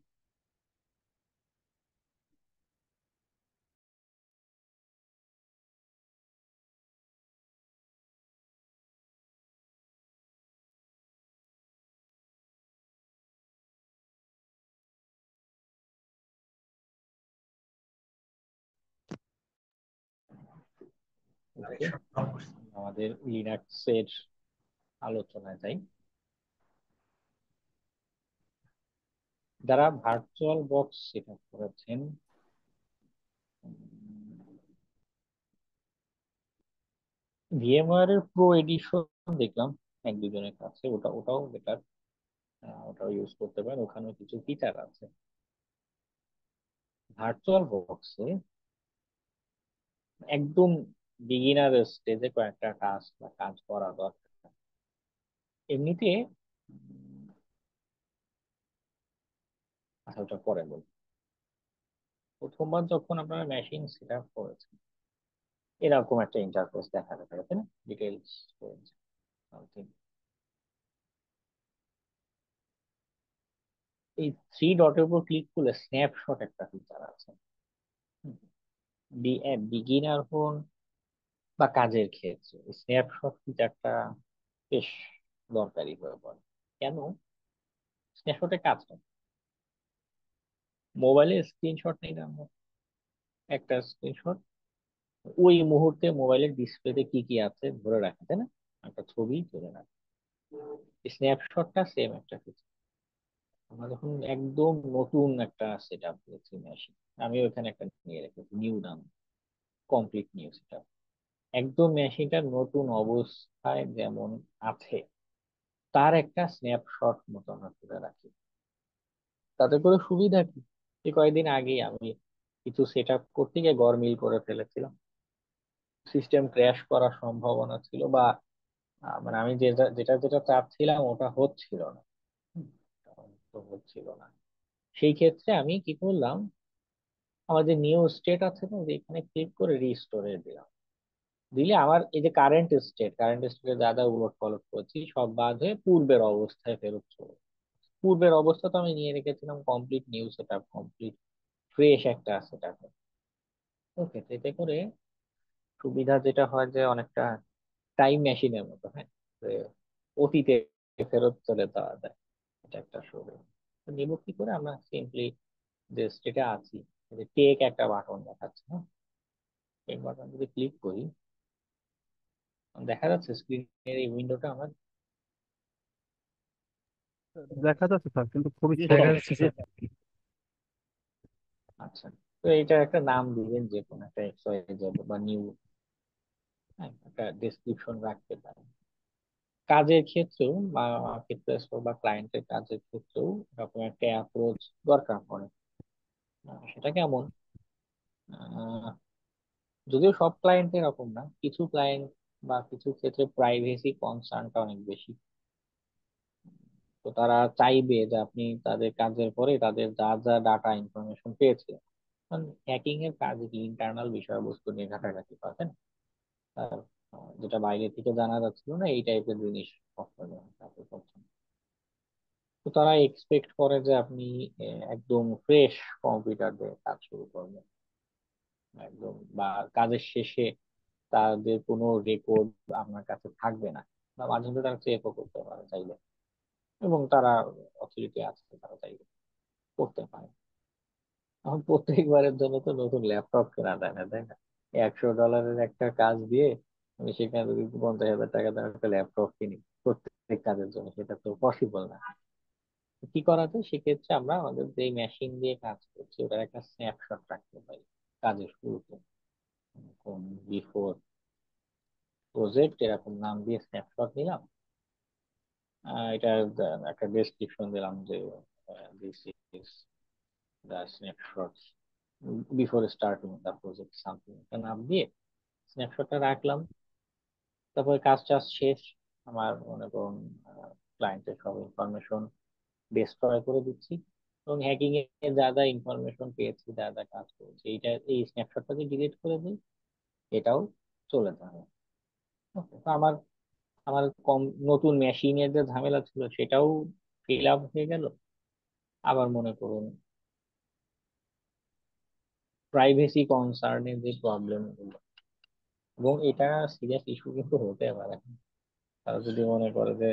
ওকে, আমাদের লিনাক্স এর আলোচনায় যাই। যারা ভার্চুয়াল বক্স সেট আপ করেছেন, ভিএমওয়ার এর প্রো এডিশন দেখলাম এক দুজনের কাছে, ওটাও বেটার, ওটাও ইউজ করতে পারেন, ওখানে কিছু ফিচার আছে। ভার্চুয়াল বক্সে একদম বিগিনার স্টেজে কয়েকটা টাস্ক বা কাজ করা দরকার। এমনিতে আচ্ছা, ওটা পরে বলবো। প্রথমবার যখন আপনারা মেশিন সেট আপ করেছেন, এরকম একটা ইন্টারফেস দেখা যাবে, তাই না? Details something. এই থ্রি ডটের উপর ক্লিক করলে স্ন্যাপশট একটা ফিচার আছে। বিগিনার হন বা কাজের ক্ষেত্রে স্ন্যাপশট ফিচারটা বেশ দরকারি হয়ে পড়ে। কেন? স্ন্যাপশটে কাজ হয়, মোবাইলে স্ক্রিনশট নিলাম আমরা, একটা স্ক্রিনশট ওই মুহূর্তে মোবাইলের ডিসপ্লেতে কি কি আছে ধরে রাখে, তাই না? একটা ছবি তুলে রাখে। স্ন্যাপশটটা সেম একটা কিছু। আমরা যখন একদম নতুন একটা সেট আপ করেছি মেশিন, আমি ওখানে একটা নিয়ে রেখেছি নিউ নাম, কমপ্লিট নিউ সেট আপ, একদম মেশিনটা নতুন অবস্থায় যেমন আছে তার একটা স্ন্যাপশট মতো আমরা তুলে রাখি। তাতে করে সুবিধা কি, এই কয়েকদিন আগেই আমি কিছু সেট আপ করতে গিয়ে গরমিল করে ফেলেছিলাম, সিস্টেম ক্র্যাশ করার সম্ভাবনা ছিল, বা মানে আমি যেটা যেটা যেটা চাচ্ছিলাম ওটা হচ্ছিল না। হুম, তো হচ্ছিল না। সেই ক্ষেত্রে আমি কি করলাম, আমাদের নিউ স্টেট আছে না, যে এখানে ক্লিক করে রিস্টোরে দিলাম। দিলে আমার এই যে কারেন্ট স্টেটে যা যা উলট পালট করছি সব বাদ হয়ে পূর্বের অবস্থায় ফেরত চলে। পূর্বের অবস্থা তো আমি নিয়ে রেখেছিলাম complete new set up, complete fresh একটা সেট আপ। ওকে, এতে করে সুবিধা যেটা হয় যে অনেকটা টাইম মেশিনের মতো, হ্যাঁ, যে অতীতে ফেরত চলে যাওয়া যায়, এটা একটা সুবিধা। তো নিব কি করে, আমরা সিম্পলি যে স্টেটে আছি, টেক একটা বাটন দেখাচ্ছে, হ্যাঁ, টেক বাটন যদি ক্লিক করি, দেখা যাচ্ছে স্ক্রিনের এই উইন্ডোটা আমার। দেখা যাচ্ছে স্যার, কিন্তু খুবই ছোট। দেখা যাচ্ছে স্যার। আচ্ছা, তো এটা একটা নাম দিবেন, যে কোনো একটা এক্স ওয়াই জেড বা নিউ, হ্যাঁ, একটা ডেসক্রিপশন রাখতে পারেন। কাজের ক্ষেত্রেও বা মার্কেট প্লেস বা ক্লায়েন্টের কাজের ক্ষেত্রেও এরকম একটা অ্যাপ্রোচ দরকার পড়ে। সেটা কেমন? আহ, যদিও সব ক্লায়েন্ট এরকম না, কিছু ক্লায়েন্ট বা কিছু ক্ষেত্রে প্রাইভেসি কনসার্নটা অনেক বেশি। তো তারা চাইবে যে আপনি তাদের কাজের পরে তাদের যা যা ডাটা ইনফরমেশন পেয়েছে, কারণ হ্যাকিং এর কাজ কি ইন্টারনাল বিষয়বস্তু নিয়ে ঘাটাঘাটি পাবেন, আর যেটা বাইরে থেকে জানা যাচ্ছিল না এই টাইপের জিনিস আপনি করছেন। তো তারা এক্সপেক্ট করে যে আপনি একদম ফ্রেশ কম্পিউটার দিয়ে কাজ শুরু করবেন একদম, বা কাজের শেষে তাদের কোনো রেকর্ড আপনার কাছে থাকবে না, বা মাঝে মধ্যে তারা চেকও করতে পারে চাইলে, এবং তারা অথরিটি আছে তারা চাইলে করতে পারে। এখন প্রত্যেকবারের জন্য তো নতুন ল্যাপটপ কেনা যায় না, তাই না? $100 একটা কাজ দিয়ে আমি সেখানে যদি 50,000 টাকা দামের একটা ল্যাপটপ কিনি প্রত্যেক কাজের জন্য, সেটা তো পসিবল না। তো কি করা যায় সেক্ষেত্রে, আমরা আমাদের যে মেশিন দিয়ে কাজ করছি ওটার একটা স্ন্যাপশট রাখতে পারি কাজের শুরুতে। কোন বিফোর প্রজেক্ট এরকম নাম দিয়ে স্ন্যাপশট নিলাম, এটার একটা ডেসক্রিপশন দিলাম যে this is the snapshot before starting the project something, একটা নাম দিয়ে স্ন্যাপশটটা রাখলাম। তারপরে কাজ টাজ শেষ, আমার মনে করুন ক্লায়েন্টের সব ইনফরমেশন ডেস্ট্রয় করে দিচ্ছি, এবং হ্যাকিং এ যা যা ইনফরমেশন পেয়েছি যা যা কাজ করেছি এইটা এই স্ন্যাপশটটাকে ডিলিট করে দিই, এটাও চলে যাবে। Okay, তো আমার আমার কম নতুন মেশিনের যে ঝামেলা ছিল সেটাও ফিল আপ হয়ে গেল। আবার মনে করুন প্রাইভেসি কনসার্নের যে প্রবলেম গুলো, এবং এটা সিরিয়াস ইস্যু কিন্তু হতে পারে, তারা যদি মনে করে যে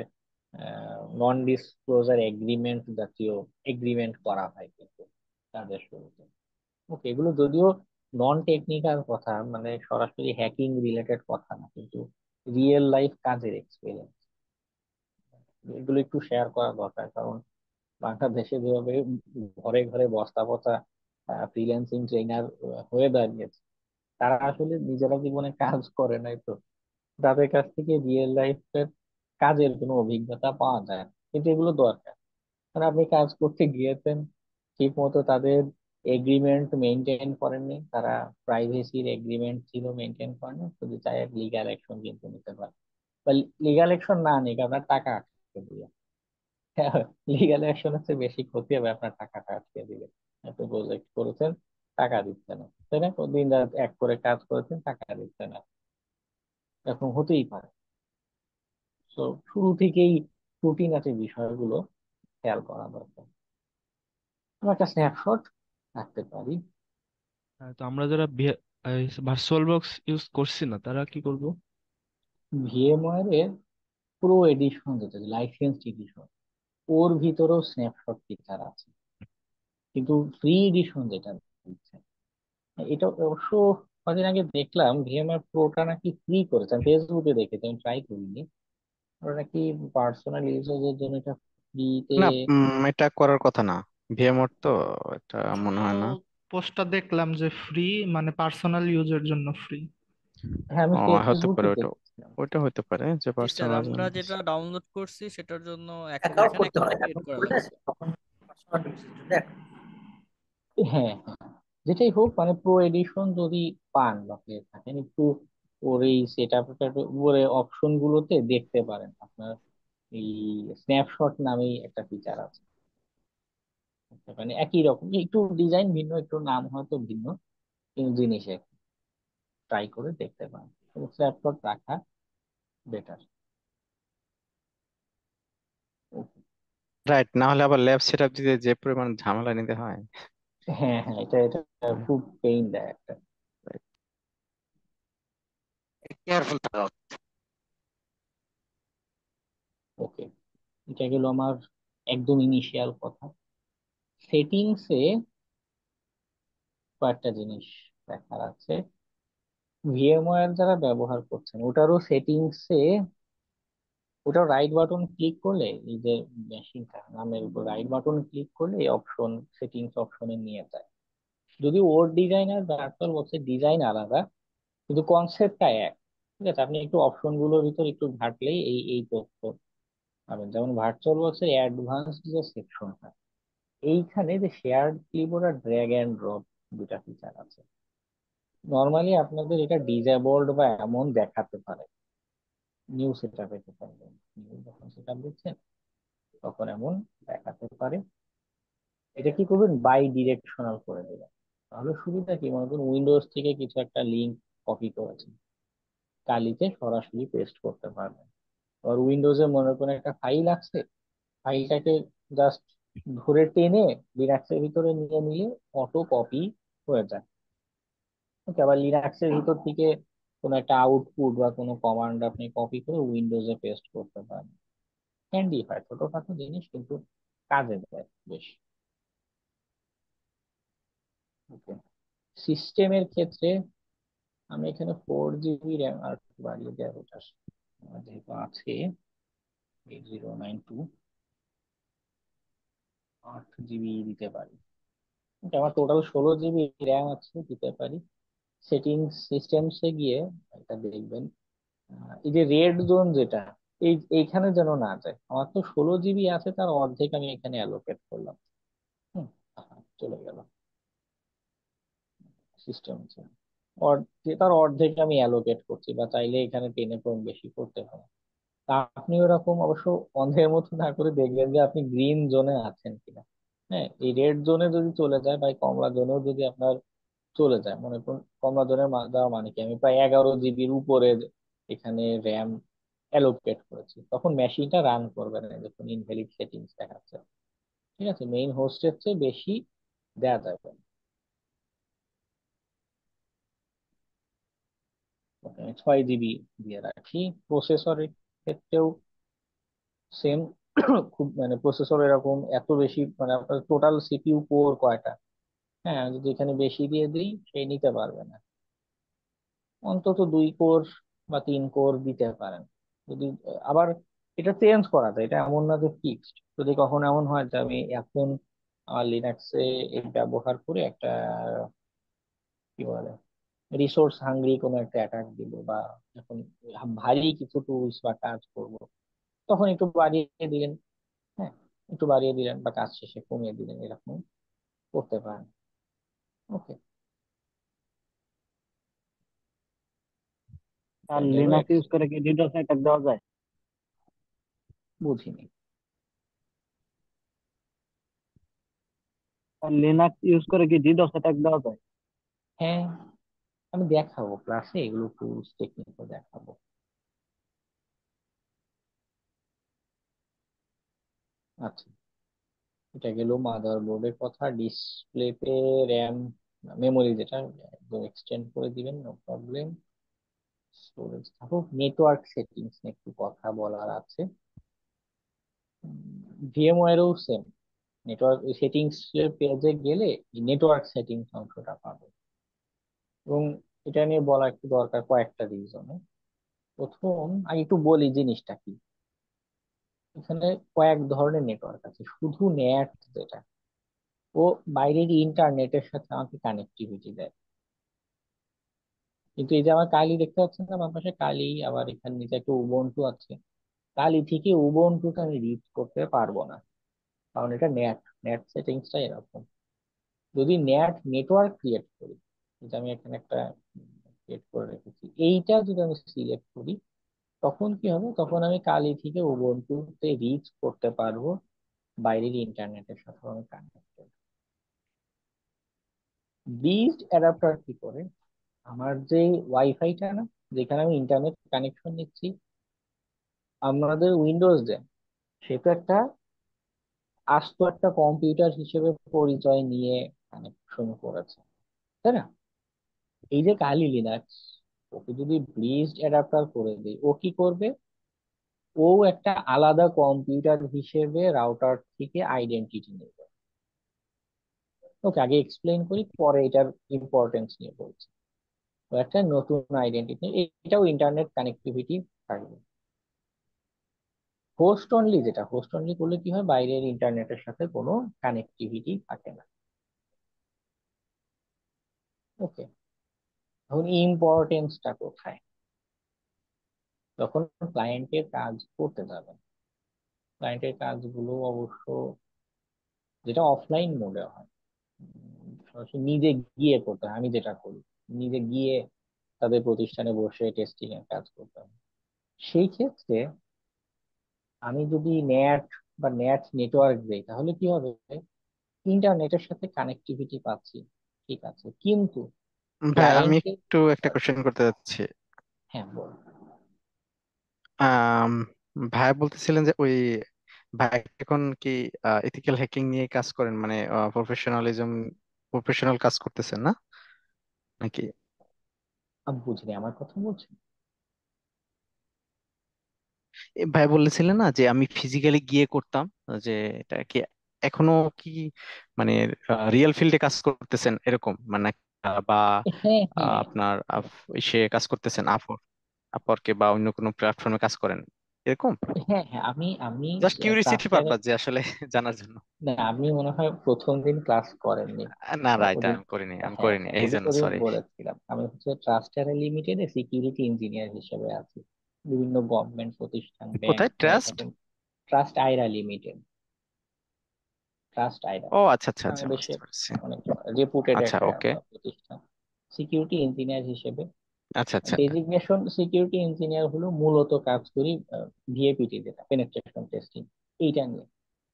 নন ডিসক্লোজার এগ্রিমেন্ট জাতীয় এগ্রিমেন্ট করা হয় কিন্তু তাদের শুরুতে। ওকে, এগুলো যদিও নন টেকনিক্যাল কথা, মানে সরাসরি হ্যাকিং রিলেটেড কথা না, কিন্তু রিয়েল লাইফ কাজের এক্সপিরিয়েন্স, এগুলো একটু শেয়ার করা দরকার। কারণ বাংলাদেশে যেভাবে ঘরে ঘরে বস্তা পচা ফ্রিল্যান্সিং ট্রেনার হয়ে দাঁড়িয়েছে, তারা আসলে নিজেরা জীবনে কাজ করে নাই, তো তাদের কাছ থেকে রিয়েল লাইফের কাজের কোনো অভিজ্ঞতা পাওয়া যায় না। কিন্তু এগুলো দরকার, কারণ আপনি কাজ করতে গিয়েছেন, ঠিক মতো তাদের এগ্রিমেন্ট মেনটেন করেননি, তারা প্রাইভেসির এগ্রিমেন্ট ছিল মেনটেন করেনি, যদি চায় লিগাল অ্যাকশন কিন্তু নিতে পারে, বা লিগাল অ্যাকশন না নিক আপনার টাকা আটকে দিয়ে। লিগাল অ্যাকশন হচ্ছে বেশি ক্ষতি হবে, আপনার টাকাটা আটকে দিবে। আপনি প্রজেক্ট করেছেন, টাকা দিচ্ছে না, তাই না? দিন রাত এক করে কাজ করেছেন, টাকা দিচ্ছে না, এরকম হতেই পারে। তো শুরু থেকেই খুঁটিনাটি বিষয়গুলো খেয়াল করা দরকার। আমরা একটা স্ন্যাপশট রাখতে পারি। হ্যাঁ, তো আমরা যারা ভার্চুয়াল বক্স ইউজ করছি না তারা কি করব? ভিএমওয়ার এর প্রো এডিশন, যেটা লাইসেন্স এডিশন, ওর ভিতরেও স্ন্যাপশট ফিচার আছে, কিন্তু ফ্রি এডিশন যেটা দিচ্ছে, এটা অবশ্য কদিন আগে দেখলাম ভিএমআর প্রোটা নাকি ফ্রি করেছে, আমি ফেসবুকে দেখেছি, আমি ট্রাই করিনি। ওরা নাকি পার্সোনাল ইউজের জন্য এটা ফ্রিতে। না, এটা করার কথা না, ভিএমওর তো এটা মনে আমিও হয় না। পোস্টটা দেখলাম যে ফ্রি, মানে পার্সোনাল ইউজের জন্য ফ্রি। হ্যাঁ, আমি ও হতে ফেসবুকে পারে, ওটা দেখছিলাম। ওইটা হতে পারে যে জি স্যার, পার্সোনাল। আমরা যেটা ডাউনলোড করছি সেটার জন্য অ্যাকাউন্ট এখানে করতে অ্যাকাউন্ট হয়, ক্রিয়েট অ্যাকাউন্ট করা করলে লাগছে। তখন পার্সোনাল ইউজের জন্য হ্যাঁ, যেটাই হোক, মানে প্রো এডিশন যদি পান বা পেয়ে থাকেন, একটু ওর এই সেট আপটা উপরে অপশন গুলোতে দেখতে পারেন, আপনার এই স্ন্যাপশট নামেই একটা ফিচার আছে। মানে একই রকম, একটু ডিজাইন ভিন্ন, একটু নাম হয়তো ভিন্ন, কিন্তু জিনিস এক, ট্রাই করে দেখতে পারেন। স্ন্যাপশট রাখা বেটার। রাইট, না হলে আবার ল্যাব সেট আপ দিতে যে পরিমাণ ঝামেলা নিতে হয়। হ্যাঁ, হ্যাঁ, এটা খুব পেইন দেয় একটা। কেয়ারফুল থাকা উচিত। ওকে, এটা গেল আমার একদম ইনিশিয়াল কথা। সেটিংসে কয়েকটা জিনিস দেখার আছে। ভিএমওয়ার যারা ব্যবহার করছেন ওটারও সেটিংসে, ওটাও রাইট বাটন ক্লিক করলে, এই যে মেশিনটা নামের উপর রাইট বাটন ক্লিক করলে এই অপশন সেটিংস অপশনে নিয়ে যায়। যদি ওর ডিজাইন আর ভার্চুয়াল বক্সের ডিজাইন আলাদা, কিন্তু কনসেপ্টটা এক। ঠিক আছে, আপনি একটু অপশন গুলোর ভিতর একটু ঘাটলেই এই এই তথ্য পাবেন। যেমন ভার্চুয়াল বক্সের অ্যাডভান্সড যে সেকশনটা, এইখানে যে শেয়ার্ড ক্লিপবোর্ড আর ড্র্যাগ এন্ড ড্রপ দুটা ফিচার আছে। নর্মালি আপনাদের এটা ডিজেবলড বা এমন দেখাতে পারে নিউ সেট আপে, নিউ যখন সেট আপ দিচ্ছেন তখন এমন দেখাতে পারে। এটা কি করবেন, বাই ডিরেকশনাল করে দেবেন। তাহলে সুবিধা কি, মনে করুন উইন্ডোজ থেকে কিছু একটা লিঙ্ক কপি করেছেন, কালিতে সরাসরি পেস্ট করতে পারবেন। আর উইন্ডোজে মনে করেন একটা ফাইল আছে, ফাইলটাকে জাস্ট ধরে টেনে লিনাক্সের ভিতরে নিয়ে নিলে অটো কপি হয়ে যায়। ওকে, আবার লিনাক্সের ভিতর থেকে কোনো একটা আউটপুট বা কোনো কমান্ড আপনি কপি করে উইন্ডোজে পেস্ট করতে পারেন। হ্যান্ডি হয়, ছোটখাটো জিনিস কিন্তু কাজে দেয় বেশ। ওকে, সিস্টেমের ক্ষেত্রে আমি এখানে 4 জিবি র্যাম আর একটু বাড়িয়ে দেওয়ার ওটা যেহেতু আছে 8092, 8 জিবি দিতে পারি। Okay, আমার টোটাল 16 জিবি র্যাম আছে, দিতে পারি। সেটিংস সিস্টেমসে গিয়ে এটা দেখবেন, এই যে রেড জোন যেটা, এইখানে যেন না যায়। আমার তো 16 জিবি আছে, তার অর্ধেক আমি এখানে অ্যালোকেট করলাম। হুম, চলে গেল সিস্টেম, তার অর্ধেক আমি অ্যালোকেট করছি, বা চাইলে এখানে টেনে কম বেশি করতে পারেন। তা আপনি ওরকম অবশ্য অন্ধের মতো না করে দেখবেন যে আপনি গ্রিন জোনে আছেন কিনা। হ্যাঁ, এই রেড জোনে যদি চলে যায় বা কমলা জোনেও যদি আপনার চলে যায়, মনে করুন কমলা জোনের দেওয়া মানে কি, আমি প্রায় 11 জিবির উপরে এখানে র্যাম অ্যালোকেট করেছি, তখন মেশিনটা রান করবে না, দেখুন ইনভ্যালিড সেটিংস দেখাচ্ছে। ঠিক আছে, মেইন হোস্টের চেয়ে বেশি দেওয়া যাবে না। ওকে, আমি 6 জিবি দিয়ে রাখি। প্রসেসরের ক্ষেত্রেও সেম। খুব মানে প্রসেসর এরকম এত বেশি, মানে আপনার টোটাল সিপিইউ কোর কয়টা, হ্যাঁ আমি যদি এখানে বেশি দিয়ে দিই সেই নিতে পারবে না। অন্তত 2 কোর বা 3 কোর দিতে পারেন। যদি আবার এটা চেঞ্জ করা যায়, এটা এমন না যে ফিক্সড। যদি কখনো এমন হয় যে আমি এখন লিনাক্সে ব্যবহার করে একটা কি বলে রিসোর্স হাংরি কোনো একটা অ্যাটাক দিব, বা এখন ভারী কিছু টুলস বা কাজ করব, তখন একটু বাড়িয়ে দিলেন। হ্যাঁ, একটু বাড়িয়ে দিলেন বা কাজ শেষে কমিয়ে দিলেন, এরকম করতে পারেন। ওকে, আর গেল লিনাক্স ইউজ এক্সেল। করে কি ডিডোস অ্যাটাক দেওয়া যায়? বুঝিনি। আর লিনাক্স ইউজ করে কি ডিডোস অ্যাটাক দেওয়া যায়? হ্যাঁ, আমি দেখাবো ক্লাসে, এগুলো টুলস টেকনিকও দেখাবো। আচ্ছা, এটা গেল মাদারবোর্ডের কথা। ডিসপ্লেতে র্যাম, মেমোরি যেটা একদম এক্সটেন্ড করে দিবেন, নো প্রবলেম। স্টোরেজ থাকুক। নেটওয়ার্ক সেটিংস নিয়ে একটু কথা বলার আছে। ভিএমওয়ারেও সেম, নেটওয়ার্ক সেটিংস এর পেজে গেলে নেটওয়ার্ক সেটিংস অংশটা পাবে। এবং এটা নিয়ে বলা একটু দরকার কয়েকটা রিজনে। প্রথম, আমি একটু বলি জিনিসটা কি। এখানে কয়েক ধরনের নেটওয়ার্ক আছে। শুধু নেট যেটা, ও বাইরের ইন্টারনেটের সাথে আমাকে কানেক্টিভিটি দেয়। কিন্তু এই যে আমার কালি দেখতে পাচ্ছেন না আমার পাশে কালি, আবার এখানে নিচে একটা উবুন্টু আছে, কালি থেকে উবুন্টুকে আমি রিড করতে পারবো না, কারণ এটা নেট, নেট সেটিংসটা এরকম। যদি নেটওয়ার্ক ক্রিয়েট করি, যেটা আমি এখানে একটা ক্রিয়েট করে রেখেছি, এইটা যদি আমি সিলেক্ট করি, তখন কি হবে, তখন আমি কালি থেকে উবুন্টুতে রিচ করতে পারবো, বাইরের ইন্টারনেটের সাথে আমি কানেক্টেড। ব্রিজড অ্যাডাপ্টার কি করে, আমার যে ওয়াইফাইটা না, যেখানে আমি ইন্টারনেট কানেকশন নিচ্ছি, আমাদের উইন্ডোজ দেন সে তো একটা আস্ত একটা কম্পিউটার হিসেবে পরিচয় নিয়ে কানেকশন করেছে, তাই না? এই যে কালি লিনাক্স, ওকে যদি ব্রিজড অ্যাডাপ্টার করে দিই, ও কি করবে, ও একটা আলাদা কম্পিউটার হিসেবে রাউটার থেকে আইডেন্টিটি নেবে। ওকে, আগে এক্সপ্লেন করি, পরে এটার ইম্পর্টেন্স নিয়ে বলছি। তো একটা নতুন আইডেন্টিটি, এটাও ইন্টারনেট কানেক্টিভিটি থাকবে। হোস্ট অনলি, যেটা হোস্ট অনলি করলে কি হয়, বাইরের ইন্টারনেটের সাথে কোনো কানেক্টিভিটি থাকে না। ওকে, এখন ইম্পর্টেন্সটা কোথায়, যখন ক্লায়েন্টের কাজ করতে যাবেন, ক্লায়েন্টের কাজগুলো অবশ্য যেটা অফলাইন মোডে হয়, সরাসরি নিজে গিয়ে করতে হয়, আমি যেটা করি নিজে গিয়ে তাদের প্রতিষ্ঠানে বসে টেস্টিং এর কাজ করতে হয়। সেই ক্ষেত্রে আমি যদি নেট নেটওয়ার্ক দেই তাহলে কি হবে, ইন্টারনেটের সাথে কানেক্টিভিটি পাচ্ছি, ঠিক আছে, কিন্তু ভাই আমি ক্লায়েন্টের, একটু একটা কোশ্চেন করতে যাচ্ছি। হ্যাঁ বল। আম, ভাই বলতেছিলেন যে ওই ভাই এখন কি এথিক্যাল হ্যাকিং নিয়ে কাজ করেন, মানে প্রফেশনাল কাজ করতেছেন না নাকি? আমি বুঝিনি আমার কথা বলছি। ভাই বলেছিলেন না যে আমি ফিজিক্যালি গিয়ে করতাম, যে এটা কি এখনো কি মানে রিয়েল ফিল্ডে কাজ করতেছেন এরকম মানে, বা হ্যাঁ হ্যাঁ আপনার সে কাজ করতেছেন আপওয়ার্কে বা অন্য কোনো প্ল্যাটফর্মে কাজ করেন এরকম? হ্যাঁ হ্যাঁ আমি আমি জাস্ট কিউরিসিটি ট্রাস্টারে, পারপাস যে আসলে জানার জন্য। না আপনি মনে হয় প্রথম দিন ক্লাস করেননি। না না, এটা ওদিন, আমি করিনি, আমি হ্যাঁ করিনি হ্যাঁ এই ওদিন জন্য ওদিন সরি। বলেছিলাম আমি হচ্ছে ট্রাস্টারে লিমিটেডে সিকিউরিটি ইঞ্জিনিয়ার হিসেবে আছি। বিভিন্ন গভর্নমেন্ট প্রতিষ্ঠান, ব্যাংক, কোথায় ট্রাস্ট? এরকম। ট্রাস্ট আইরা লিমিটেড, ট্রাস্ট আইরা ও আচ্ছা আচ্ছা আচ্ছা, বুঝতে বাংলাদেশের পারছি। অনেক রেপুটেড আচ্ছা একটা ওকে। প্রতিষ্ঠান। সিকিউরিটি ইঞ্জিনিয়ার হিসেবে আচ্ছা আচ্ছা। ডেজিগনেশন সিকিউরিটি ইঞ্জিনিয়ার হলো, মূলত কাজ করি ভিএপিটি, যেটা পেনেট্রেশন টেস্টিং, এইটা নিয়ে।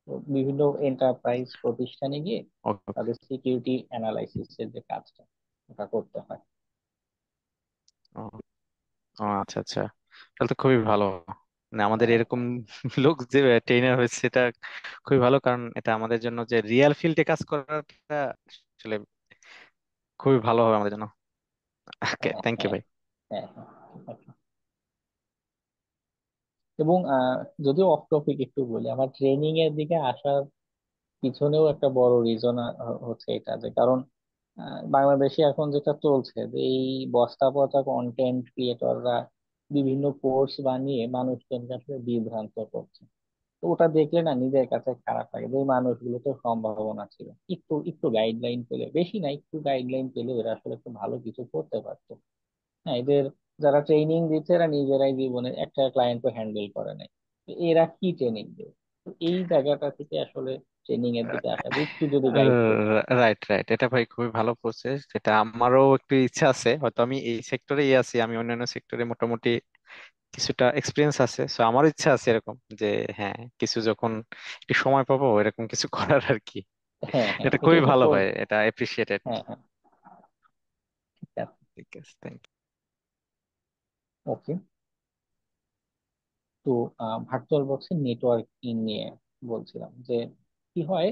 তো বিভিন্ন এন্টারপ্রাইজ প্রতিষ্ঠানে গিয়ে ওকে। তাদের সিকিউরিটি অ্যানালাইসিস এর যে কাজটা, ওটা করতে হয়। ও ও, আচ্ছা আচ্ছা, তাহলে তো খুবই ভালো। মানে আমাদের হ্যাঁ এরকম লোক যে ট্রেনার হয়েছে এটা খুবই ভালো, কারণ এটা আমাদের জন্য যে রিয়েল ফিল্ডে কাজ করাটা আসলে খুবই ভালো হবে আমাদের জন্য। ওকে, হ্যাঁ থ্যাংক ইউ হ্যাঁ ভাই। হ্যাঁ হ্যাঁ, ঠিক আছে। এবং যদিও অফ টপিক একটু বলি, আমার ট্রেনিং এর দিকে আসার পিছনেও একটা বড় রিজন হচ্ছে এটা, যে কারণ বাংলাদেশে এখন যেটা চলছে যে এই বস্তা পচা কন্টেন্ট ক্রিয়েটররা বিভিন্ন কোর্স বানিয়ে মানুষজনকে আসলে বিভ্রান্ত করছে। তো ওটা দেখলে না নিজের কাছে খারাপ লাগে, যে এই মানুষগুলো তো সম্ভাবনা ছিল, একটু একটু গাইডলাইন পেলে, বেশি না একটু গাইডলাইন পেলে এরা আসলে একটু ভালো কিছু করতে পারতো। হ্যাঁ, এদের যারা ট্রেনিং দিচ্ছে এরা নিজেরাই জীবনে একটা ক্লায়েন্টও হ্যান্ডেল করে নাই, তো এরা কি ট্রেনিং দেবে? তো এই জায়গাটা থেকে আসলে ট্রেনিং এর দিকে আসা, যে একটু যদি গাইড করতো। রাইট রাইট, এটা ভাই খুবই ভালো প্রসেস, যেটা আমারও একটু ইচ্ছা আছে, হয়তো আমি এই সেক্টরে আছি, আমি অন্যান্য সেক্টরে মোটামুটি কিছুটা এক্সপিরিয়েন্স আছে, সো আমারও ইচ্ছা আছে এরকম যে হ্যাঁ কিছু যখন একটু সময় পাবো এরকম কিছু করার আর কি। হ্যাঁ হ্যাঁ এটা এটা খুবই এটা ভালো কর। ভাই, এটা এপ্রিসিয়েটেড। হ্যাঁ হ্যাঁ, ঠিক আছে। ঠিক আছে, থ্যাংক ওকে। তো ভার্চুয়াল বক্সের নেটওয়ার্কিং নিয়ে বলছিলাম যে কি হয়,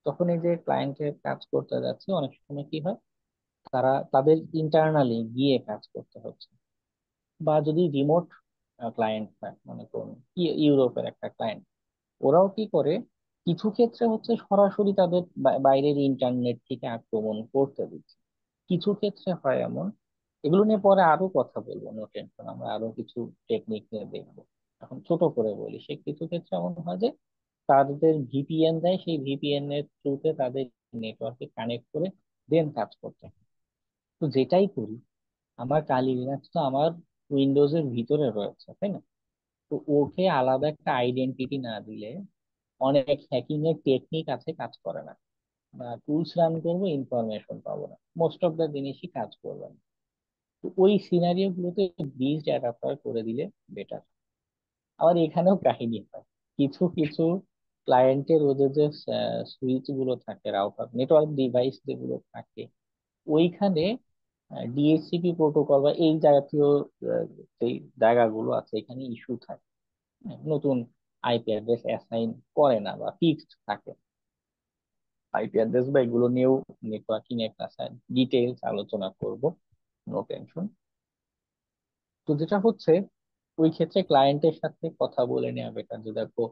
তখন এই যে ক্লায়েন্টের কাজ করতে যাচ্ছে অনেক সময় কি হয়, তারা তাদের ইন্টারনালি গিয়ে কাজ করতে হচ্ছে। বা যদি রিমোট ক্লায়েন্ট হয়, মনে করুন ইউরোপের একটা ক্লায়েন্ট, ওরাও কি করে, কিছু ক্ষেত্রে হচ্ছে সরাসরি তাদের বাইরের ইন্টারনেট থেকে আক্রমণ করতে দিচ্ছে। কিছু ক্ষেত্রে হয় এমন, এগুলো নিয়ে পরে আরো কথা বলবো, নো টেনশন, আমরা আরো কিছু টেকনিক নিয়ে দেখবো। এখন ছোট করে বলি, সে কিছু ক্ষেত্রে এমন হয় যে তাদের ভিপিএন দেয়, সেই ভিপিএন এর থ্রুতে তাদের নেটওয়ার্কে কানেক্ট করে দেন কাজ করতে হয়। তো যেটাই করি, আমার কালি লিনাক্স তো আমার উইন্ডোজ এর ভিতরে রয়েছে, তাই না? তো ওকে আলাদা একটা আইডেন্টিটি না দিলে অনেক হ্যাকিং এর টেকনিক আছে, কাজ করে না। বা টুলস রান করবো, ইনফরমেশন পাবো না, মোস্ট অফ দ্য জিনিসই কাজ করবে না। তো ওই সিনারিও গুলোতে বিজড অ্যাডাপ্টার করে দিলে বেটার। আবার এখানেও কাহিনী হয়, কিছু কিছু ক্লায়েন্টের ওদের যে সুইচ গুলো থাকে, রাউটার নেটওয়ার্ক ডিভাইস যেগুলো থাকে, ওইখানে ডিএইচসিপি প্রোটোকল বা এই জাতীয় যেই জায়গাগুলো আছে এখানে ইস্যু থাকে। হ্যাঁ, নতুন আইপি অ্যাড্রেস অ্যাসাইন করে না বা ফিক্সড থাকে আইপি অ্যাড্রেস, বা এগুলো নিয়েও নেটওয়ার্কিং এর কাছে ডিটেইলস আলোচনা করব, নো টেনশন। তো যেটা হচ্ছে, ওই ক্ষেত্রে ক্লায়েন্টের সাথে কথা বলে নেওয়া বেটার, যে দেখো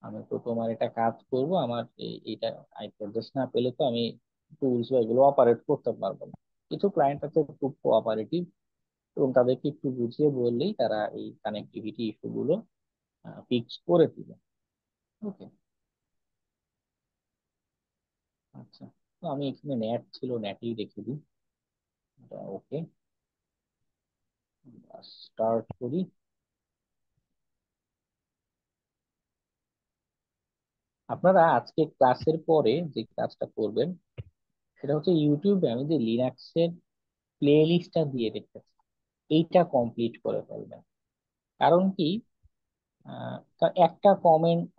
আমি তো তোমার এটা কাজ করব, আমার এইটা আইপি অ্যাড্রেস না পেলে তো আমি টুলস বা এগুলো অপারেট করতে পারবো না। কিছু ক্লায়েন্ট আছে খুব কোঅপারেটিভ, এবং তাদেরকে একটু বুঝিয়ে বললেই তারা এই কানেক্টিভিটি ইস্যু গুলো ফিক্স করে দিবে। ওকে, আচ্ছা। তো আমি এখানে নেট ছিল, নেটেই রেখে দিই। ওকে, স্টার্ট করি। আপনারা আজকে ক্লাসের পরে যে কাজটা করবেন সেটা হচ্ছে ইউটিউবে আমি যে লিনাক্সের প্লে লিস্টটা দিয়ে রেখেছি এইটা কমপ্লিট করে ফেলবেন। কারণ কি, তা একটা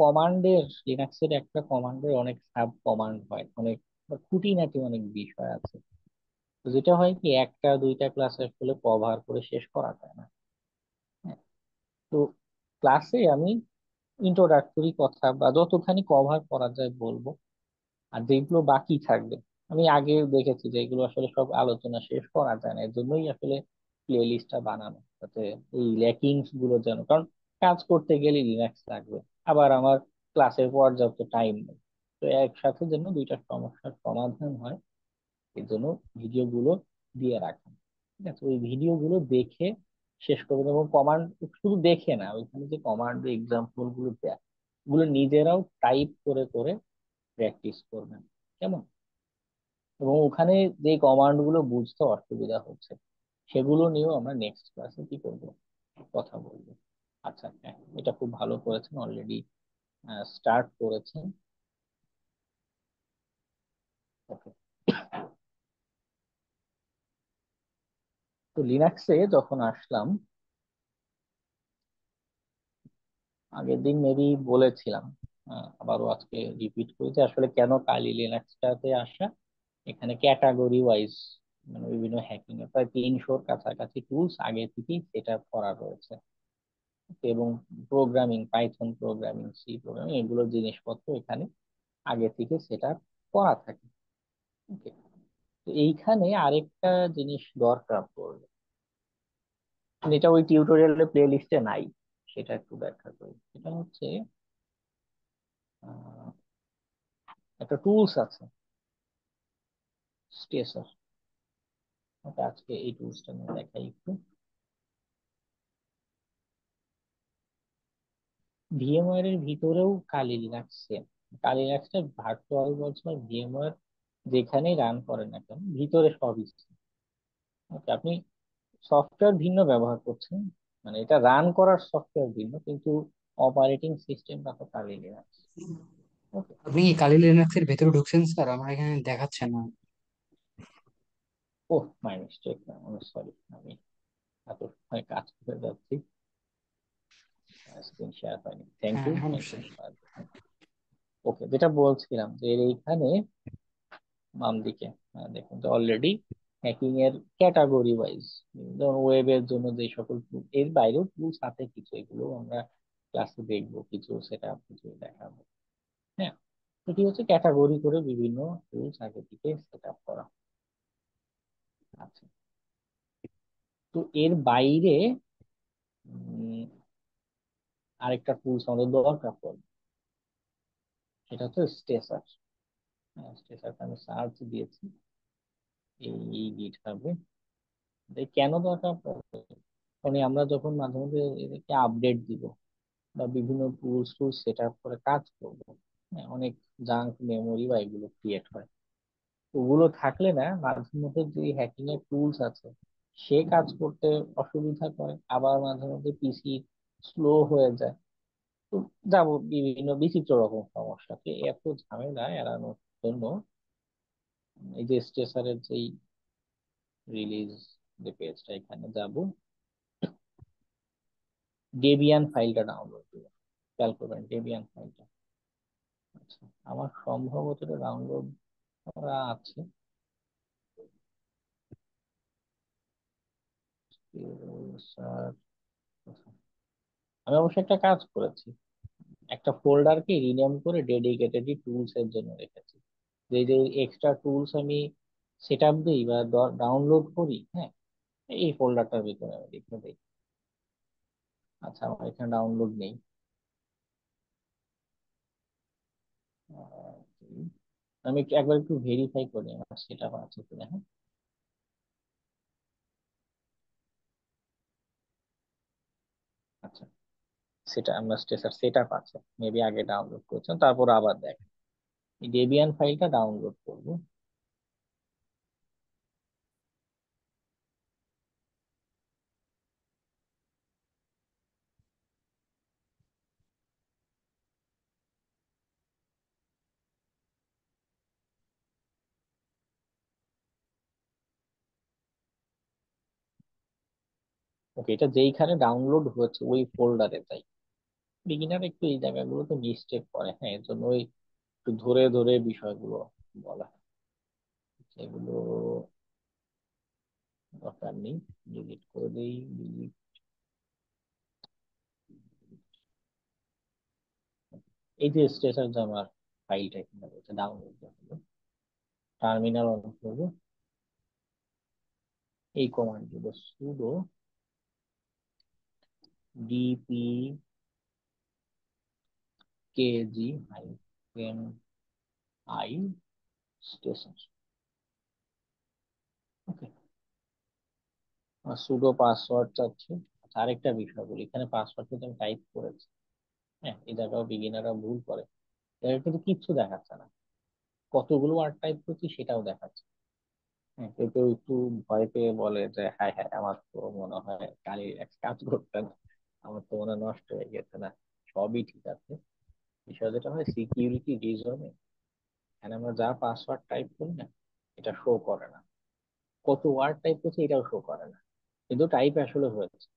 কমান্ডের, লিনাক্সের একটা কমান্ডের অনেক সাব কমান্ড হয়, অনেক বা খুঁটিনাটি অনেক বিষয় আছে। তো যেটা হয় কি, একটা দুইটা ক্লাসে আসলে কভার করে শেষ করা যায় না। হ্যাঁ, তো ক্লাসে আমি ইন্ট্রোডাক্টরি কথা বা যতখানি কভার করা যায় বলবো। আর যেগুলো বাকি থাকবে, আমি আগে দেখেছি যে এগুলো আসলে সব আলোচনা শেষ করা যায় না, এর জন্যই আসলে প্লে লিস্টটা বানানো, যাতে এই ল্যাকিংস গুলো যেন, কারণ কাজ করতে গেলে রিল্যাক্স লাগবে, আবার আমার ক্লাসের পর্যাপ্ত টাইম নেই। তো একসাথে যেন দুইটা সমস্যার সমাধান হয়, এর জন্য ভিডিওগুলো দিয়ে রাখেন। ঠিক আছে, ওই ভিডিওগুলো দেখে শেষ করবেন। এবং কমান্ড শুধু দেখে না, ওইখানে যে কমান্ড এক্সাম্পল গুলো দেয় ওগুলো নিজেরাও টাইপ করে করে প্র্যাকটিস করবেন। কেমন? এবং ওখানে যে কমান্ড গুলো বুঝতে অসুবিধা হচ্ছে সেগুলো নিয়েও আমরা নেক্সট ক্লাসে কি করব, কথা বলবো। আচ্ছা, হ্যাঁ, এটা খুব ভালো করেছেন, অলরেডি স্টার্ট করেছেন। ওকে। তো লিনাক্সে যখন আসলাম, আগের দিন মেবি বলেছিলাম, আবারও আজকে রিপিট করি যে আসলে কেন কালি লিনাক্সটাতে আসা। এখানে ক্যাটাগরি ওয়াইজ মানে বিভিন্ন হ্যাকিং এ প্রায় 300-র কাছাকাছি টুলস আগে থেকেই সেট আপ করা রয়েছে। এবং programming, Python programming, C programming, এগুলো জিনিসপত্র এখানে আগে থেকে সেট আপ করা থাকে। ওকে। তো এইখানে আরেকটা জিনিস দরকার পড়বে, যেটা ওই টিউটোরিয়ালের প্লে লিস্টে নাই, সেটা একটু ব্যাখ্যা করি। সেটা হচ্ছে আহ, একটা টুলস আছে, স্টেসার। ওকে, আজকে এই টুলসটা নিয়ে দেখাই একটু। ভিএমওয়ার এর ভিতরেও কালি লিনাক্স সেম। কালি লিনাক্সটা ভার্চুয়াল বক্স বা ভিএমওয়ার যেখানেই রান করেন না কেন, ভিতরে সবই same। ওকে, আপনি সফটওয়্যার ভিন্ন ব্যবহার করছেন, মানে এটা রান করার সফটওয়্যার ভিন্ন, কিন্তু অপারেটিং সিস্টেমটা তো কালি লিনাক্স। ওকে। আপনি কি কালি লিনাক্সের ভেতরে ঢুকছেন স্যার? আমার এখানে দেখাচ্ছে না। ও, মাই মিস্টেক, সরি, আমি এত সময় কাজ করে যাচ্ছি, স্ক্রিন শেয়ার হয়নি। থ্যাংক হ্যাঁ, ইউ, এখন থ্যাংক ইউ। স্যার। ওকে, যেটা বলছিলাম যে এর এইখানে বাম দিকে দেখুন যে অলরেডি হ্যাকিং এর ক্যাটাগরি ওয়াইজ, যেমন ওয়েবের জন্য যে সকল tool, এর বাইরেও টুলস আছে কিছু, এগুলো আমরা ক্লাসে দেখবো, কিছু সেটা কিছু দেখাবো। হ্যাঁ, এটি হচ্ছে ক্যাটাগরি করে বিভিন্ন টুলস আগে থেকে সেট আপ করা। আচ্ছা, তো এর বাইরে উম, আরেকটা টুলস আমাদের দরকার পড়বে, সেটা হচ্ছে স্টেসার। হ্যাঁ, স্টেসারটা আমি সার্চ দিয়েছি এই গিটহাবে। কেন দরকার পড়বে, মানে আমরা যখন মাঝে মধ্যে এদেরকে আপডেট দিব বা বিভিন্ন টুলস টুলস সেট আপ করে কাজ করব, হ্যাঁ, অনেক জাঙ্ক মেমোরি বা এগুলো ক্রিয়েট হয়। ওগুলো থাকলে না, মাঝে মধ্যে যে হ্যাকিং এর টুলস আছে সে কাজ করতে অসুবিধা করে, আবার মাঝে মধ্যে পিসি স্লো হয়ে যায়। তো যাব বিভিন্ন বিচিত্র রকম সমস্যাকে এত ঝামেলা এড়ানোর জন্য এই যে স্টেসারের যেই রিলিজ যে পেজটা, এখানে যাব, ডেবিয়ান ফাইলটা ডাউনলোড করব। খেয়াল করবেন ডেবিয়ান ফাইলটা। আচ্ছা, আমার সম্ভবত এটা ডাউনলোড করা আছে। স্যার, আমি অবশ্য একটা কাজ করেছি, একটা ফোল্ডারকে রিনেম করে ডেডিকেটেড টুলস এর জন্য রেখেছি। যে যে এক্সট্রা টুলস আমি সেট আপ দিই বা ডাউনলোড করি, হ্যাঁ, এই ফোল্ডারটার ভিতরে আমি রেখে দিই। আচ্ছা, আমার এখানে ডাউনলোড নেই। আহ, আমি একবার একটু ভেরিফাই করি আমার সেট আপ আছে কিনা। হ্যাঁ, আচ্ছা, সেটা আমরা স্টেসার সেট আপ আছে, মেবি আগে ডাউনলোড করছেন, তারপর আবার দেখ এই ডেবিয়ান ফাইলটা ডাউনলোড করবো। ওকে, এটা যেইখানে ডাউনলোড হয়েছে ওই ফোল্ডারে তাই বিগিনার একটু এই জায়গাগুলোতে মিস্টেক করে, হ্যাঁ, এর জন্য ওই একটু ধরে ধরে বিষয়গুলো বলা হয়। এগুলো দরকার নেই, ডিলিট করে দেই, ডিলিট। এই যে স্ট্যাটাস আমার ফাইলটা এখানে রয়েছে, ডাউনলোড হলো, টার্মিনাল অন করবো, এই কমান্ড দিব pseudo DP KG hyphen I station. Okay, pseudo password চাচ্ছি। আচ্ছা, আরেকটা বিষয় বলি, এখানে পাসওয়ার্ড কিন্তু আমি টাইপ করেছি, হ্যাঁ, এই জায়গাও বিগিনাররা ভুল করে, এটা কিন্তু কিচ্ছু দেখাচ্ছে না, কতগুলো ওয়ার্ড টাইপ করছি সেটাও দেখাচ্ছে। হ্যাঁ, কেউ কেউ একটু ভয় পেয়ে বলে যে হ্যাঁ হ্যাঁ আমার তো মনে হয় কালি এক কাজ করতে না, আমার তো মনে হয় নষ্ট হয়ে গেছে না, সবই ঠিক আছে। বিষয় যেটা হয় সিকিউরিটি রিজনে এখানে আমরা যা পাসওয়ার্ড টাইপ করি না, এটা শো করে না, কত ওয়ার্ড টাইপ করছি এটাও শো করে না, কিন্তু টাইপ আসলে হয়েছে।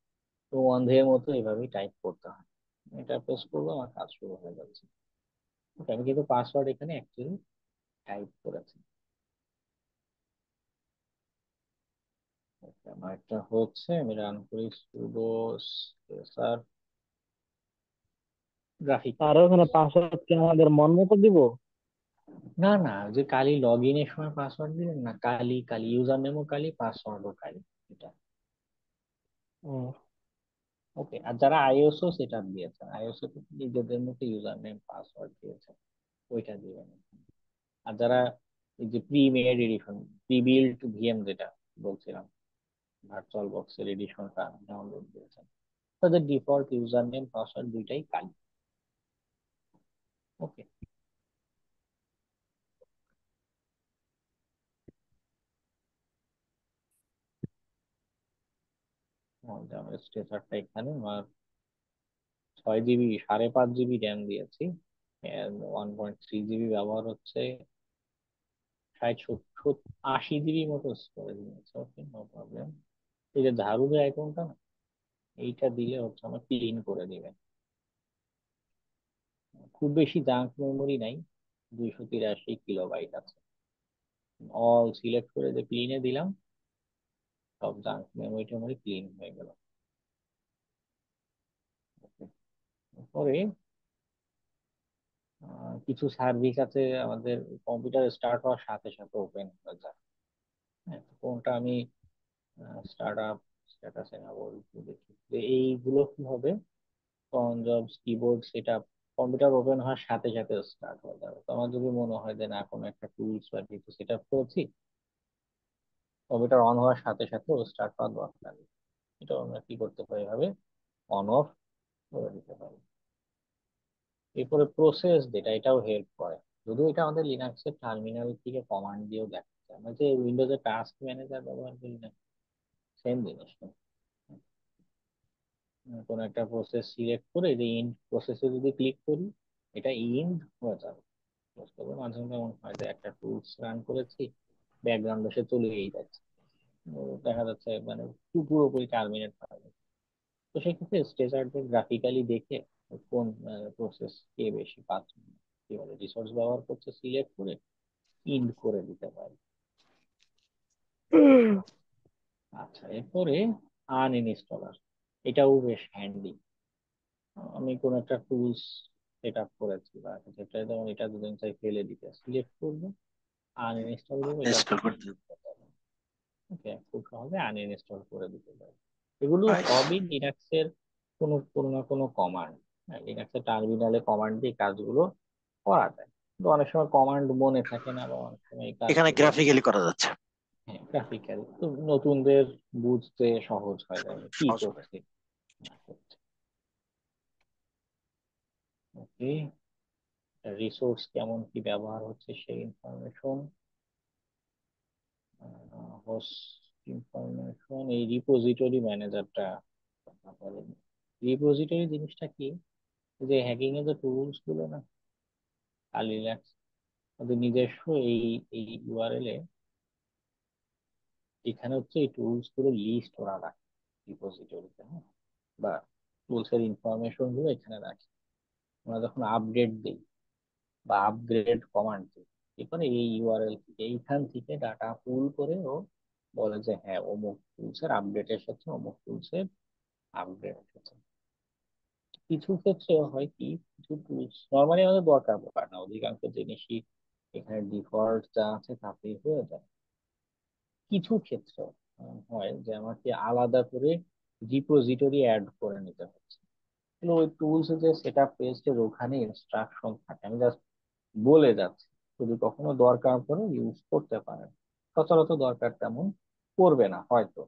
তো অন্ধের মতো এভাবেই টাইপ করতে হয়, এটা প্রেস করবো আমার কাজ শুরু হয়ে যাচ্ছে। ওকে, আমি কিন্তু পাসওয়ার্ড এখানে অ্যাকচুয়ালি টাইপ করেছি। Okay, আমার একটা হচ্ছে, আমি রান করি সুডো স্পেসার গ্রাফিক। আর ওখানে পাসওয়ার্ড কি আমাদের মন মতো দিব? না না, যে কালি লগ ইনের সময় পাসওয়ার্ড দিলেন না, কালি কালি ইউজার নেমও কালি, পাসওয়ার্ডও কালি, এটা। ও, ওকে, আর যারা আইওএসও সেট আপ দিয়েছেন, আইওএসও নিজেদের মতো ইউজার নেম পাসওয়ার্ড দিয়েছে, ওইটা দিবেন। আর যারা এই যে pre made edition, pre build VM যেটা বলছিলাম, ভার্চুয়াল বক্সের এডিশনটা ডাউনলোড দিয়েছেন, তাদের ডিফল্ট ইউজার নেম পাসওয়ার্ড দুইটাই কালি। ওকে, আমার স্ট্রেচারটা এখানে আমার 6 জিবি, 5.5 জিবি র্যাম দিয়েছি, 1.3 জিবি ব্যবহার হচ্ছে, 60 70 80 জিবি মতো স্টোরেজ নিয়েছে। ওকে, নো প্রবলেম। এই যে ঝাড়ু যে আইকনটা না, এইটা দিলে হচ্ছে আমার ক্লিন করে দিবে, খুব বেশি জাঙ্ক মেমোরি নাই, 283 কিলোবাইট আছে। অল সিলেক্ট করে যে ক্লিনে দিলাম, সব জাঙ্ক মেমোরি টেমোরি ক্লিন হয়ে গেল। পরে কিছু সার্ভিস আছে আমাদের কম্পিউটার স্টার্ট হওয়ার সাথে সাথে ওপেন হয়ে যায়, হ্যাঁ, তো কোনটা আমি স্টার্ট আপ স্ট্যাটাসে না বলতে দেখি যে এইগুলো কি হবে, on jobs keyboard set up, computer open হওয়ার সাথে সাথে স্টার্ট হয়ে যাবে। তো আমার যদি মনে হয় যে না কোনো একটা টুলস বা কিছু সেট আপ করেছি, কম্পিউটার অন হওয়ার সাথে সাথে স্টার্ট হওয়ার দরকার নেই, এটা আমরা কি করতে পারি, ভাবে অন অফ করে দিতে পারি। এরপরে প্রসেস যেটা, এটাও হেল্প করে, যদিও এটা আমাদের লিনাক্সের টার্মিনাল থেকে কমান্ড দিয়েও দেখা যায়, আমরা যে উইন্ডোজের টাস্ক ম্যানেজার ব্যবহার করি না, সেম জিনিস। কোনো একটা প্রসেস সিলেক্ট করে যে ইন্ড প্রসেসে যদি ক্লিক করি, এটা ইন্ড হয়ে যাবে। বুঝতে পারবে, মাঝে মাঝে এমন হয় যে একটা টুলস রান করেছি, ব্যাকগ্রাউন্ডে সে চলেই যাচ্ছে, দেখা যাচ্ছে মানে পুরোপুরি টার্মিনেট করা যায়। তো সেক্ষেত্রে স্ট্রেচারদের গ্রাফিক্যালি দেখে কোন প্রসেস কে বেশি পাচ্ছে, কি বলে রিসোর্স ব্যবহার করছে সিলেক্ট করে ইন্ড করে দিতে পারে। আচ্ছা, এরপরে আনইনস্টলার, এটাও বেশ হ্যান্ডি। আমি কোন একটা টুলস সেট আপ করেছি বা যেটা, যেমন এটা দুদিন চাই ফেলে দিতে, সিলেক্ট করবো, আনইনস্টল দেবো, এটা ইনস্টল করতে ওকে খুব সহজে আনইনস্টল করে দিতে পারি। এগুলো পারি। সবই লিনাক্সের কোনো না কোনো কমান্ড, লিনাক্সের টার্মিনালে কমান্ড দিয়ে কাজগুলো করা যায়, কিন্তু অনেক সময় কমান্ড মনে থাকে না, বা অনেক সময় এই এখানে কাজগুলো, গ্রাফিক্যালি করা যাচ্ছে। হ্যাঁ গ্রাফিক্যাল, তো নতুনদের বুঝতে সহজ হয় যায় আমি কি সহজ হবে। করছি না করছি। ওকে, রিসোর্স কেমন কি ব্যবহার হচ্ছে সেই ইনফরমেশন, হোস্ট ইনফরমেশন, এই রিপোজিটরি ম্যানেজারটা কথা বলেন। রিপোজিটরি জিনিসটা কি, যে হ্যাকিং এর যে টুলস গুলো না, লিনাক্স ওদের নিজস্ব এই এই ইউআরএল এ, এখানে হচ্ছে এই টুলস গুলো লিস্ট ওরা রাখে, রিপোজিটরিতে, হ্যাঁ, বা টুলস এর ইনফরমেশন গুলো এখানে রাখি। আমরা যখন আপডেট দিই বা আপগ্রেড কমান্ড দিই, এখানে এই ইউআরএল থেকে এইখান থেকে ডাটা পুল করে ও বলে যে হ্যাঁ অমুক টুলস এর আপডেট এসেছে, অমুক টুলস এর আপগ্রেড এসেছে। কিছু ক্ষেত্রে হয় কি, কিছু টুলস নর্মালি আমাদের দরকার পড়ে না, অধিকাংশ জিনিসই এখানে ডিফল্ট যা আছে তাতেই হয়ে যায়। কিছু ক্ষেত্রে হয় যে আমাকে আলাদা করে রিপোজিটরি অ্যাড করে নিতে হচ্ছে। তাহলে ওই টুলস যে সেট আপ পেজের ওখানে ইনস্ট্রাকশন থাকে, আমি জাস্ট বলে যাচ্ছি, যদি কখনো দরকার পড়ে ইউজ করতে পারেন। সচরাচর দরকার তেমন পড়বে না হয়তো।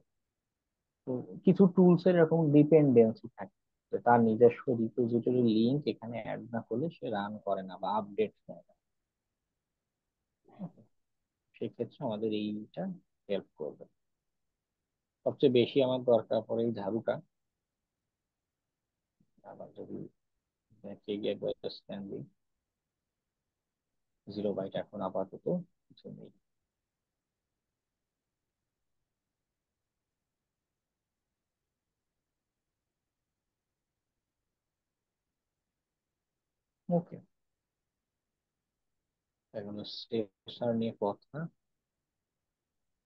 তো কিছু টুলস এর এরকম ডিপেন্ডেন্সি থাকে যে তার নিজস্ব রিপোজিটরি লিংক এখানে অ্যাড না করলে সে রান করে না বা আপডেট নেয় না। সেক্ষেত্রে আমাদের এইটা হেল্প করবে। সবচেয়ে বেশি আমার দরকার পড়ে এই ঝাড়ুটা। আবার যদি ব্যাকে গিয়ে একবার স্ক্যান দিই, 0 বাইট এখন আপাতত কিছু নেই। ওকে, এখন স্টেশন নিয়ে কথা,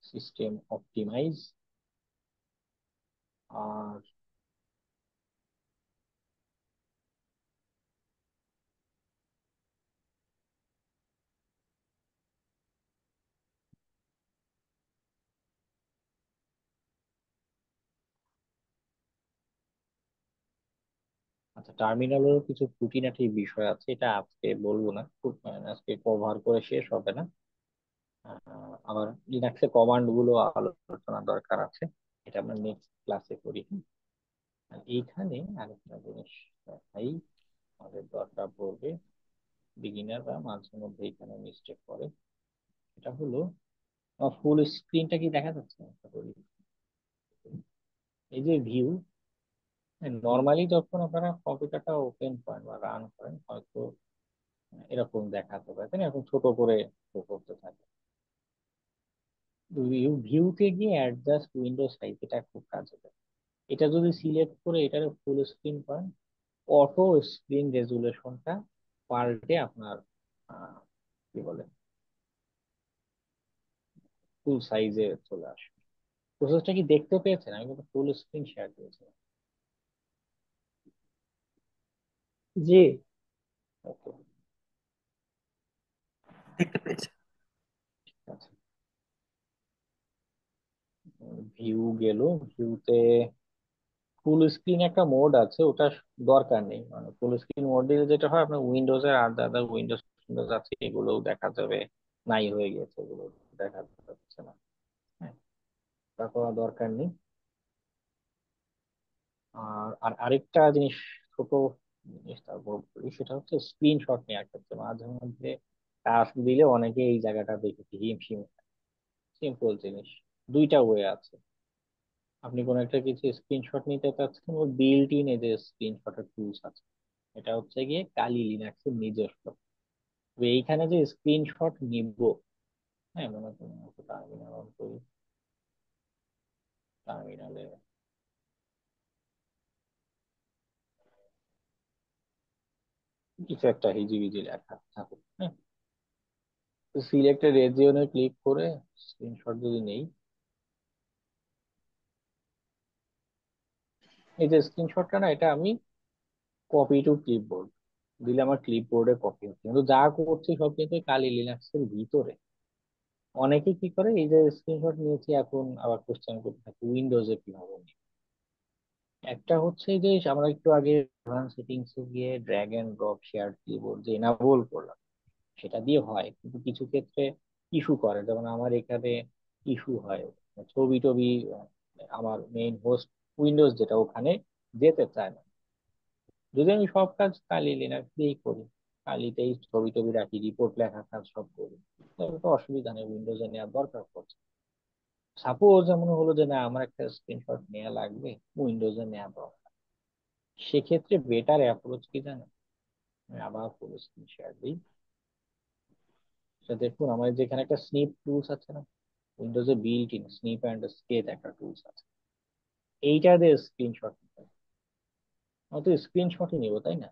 সিস্টেম অপটিমাইজ। আর আচ্ছা, টার্মিনালেরও কিছু খুঁটিনাটি বিষয় আছে, এটা আজকে বলবো না, মানে আজকে কভার করে শেষ হবে না। আবার লিনাক্সে কমান্ড গুলো আলোচনা দরকার আছে, এটা আমরা নেক্সট ক্লাসে করি। আর এইখানে আরেকটা জিনিস দেখাই, আমাদের দরকার পড়বে, বিগিনাররা মাঝে মধ্যে এখানে মিস্টেক করে। এটা হলো ফুল স্ক্রিনটা কি দেখা যাচ্ছে? এই যে ভিউ, নর্মালি যখন আপনারা কম্পিউটারটা ওপেন করেন বা রান করেন হয়তো এরকম দেখাতে পারে, তাই না? এরকম ছোট করে show করতে থাকে। ভিউতে গিয়ে অ্যাডজাস্ট উইন্ডো সাইজ, এটা খুব কাজে দেয়। এটা যদি সিলেক্ট করে এটার ফুল স্ক্রিন করেন, অটো স্ক্রিন রেজুলেশনটা পাল্টে আপনার কি বলে ফুল সাইজে চলে আসে। প্রসেসটা কি দেখতে পেয়েছেন? আমি কিন্তু ফুল স্ক্রিন শেয়ার করেছিলাম। জি। ওকে, দেখতে পেয়েছি। আচ্ছা, ভিউ গেল। ভিউতে ফুল স্ক্রিন একটা মোড আছে, ওটা দরকার নেই। মানে ফুল স্ক্রিন মোড দিলে যেটা হয়, আপনার উইন্ডোজের আর আদার উইন্ডোজ উইন্ডোজ আছে এগুলোও দেখা যাবে নাই হয়ে গেছে, এগুলো দেখা যাচ্ছে না। হ্যাঁ, তা করা দরকার নেই। আর আর আরেকটা জিনিস, ছোট জিনিসটা বলি, সেটা হচ্ছে স্ক্রিনশট নেওয়ার ক্ষেত্রে মাঝে মধ্যে টাস্ক দিলে অনেকে এই জায়গাটা দেখেছি হিমশিম। সিম্পল জিনিস, দুইটা ওয়ে আছে। আপনি কোনো একটা কিছু স্ক্রিনশট নিতে চাচ্ছেন, ওর বিল্ট ইন এই যে স্ক্রিনশটের টুলস আছে, এটা হচ্ছে গিয়ে কালি লিনাক্সের নিজস্ব। তো এইখানে যে স্ক্রিনশট নিব, হ্যাঁ মনে করুন টার্মিনাল অন করি, টার্মিনালে কিছু একটা হিজিবিজি লেখা থাকুক, হ্যাঁ, সিলেক্টেড রেজিওনে ক্লিক করে স্ক্রিনশট যদি নেই, এই যে স্ক্রিনশটটা না, এটা আমি কপি টু ক্লিপবোর্ড দিলে আমার ক্লিপবোর্ডে কপি হচ্ছে, কিন্তু যা করছি সব কিন্তু কালি লিনাক্সের ভিতরে। অনেকে কি করে, এই যে স্ক্রিনশট নিয়েছি এখন আবার কোশ্চেন করতে থাকে উইন্ডোজে কিভাবে নিই। একটা হচ্ছে যে আমরা একটু আগে অ্যাডভান্স সেটিংস এ গিয়ে drag and drop share keyboard যে এনাবল করলাম, সেটা দিয়ে হয়, কিন্তু কিছু ক্ষেত্রে ইস্যু করে। যেমন আমার এখানে ইস্যু হয়, ছবি টবি আমার মেইন হোস্ট উইন্ডোজ যেটা, ওখানে যেতে চায় না। যদি আমি সব কাজ কালি লিনাক্স দিয়েই করি, কালিতেই ছবি টবি রাখি, রিপোর্ট লেখা কাজ সব করি, তাহলে তো অসুবিধা নেই, উইন্ডোজে নেওয়ার দরকার পড়ছে। সাপোজ এমন হলো যে না আমার একটা স্ক্রিনশট নেওয়া লাগবে, উইন্ডোজে নেওয়া দরকার, সেক্ষেত্রে বেটার অ্যাপ্রোচ কি জানেন? আমি আবার ফুল স্ক্রিন শেয়ার দিই। দেখুন আমার যেখানে একটা স্নিপ টুলস আছে না, উইন্ডোজে built in snip and sketch একটা টুলস আছে, এইটা দিয়ে স্ক্রিনশট নিতে হবে। অত স্ক্রিনশটই নিব তাই না?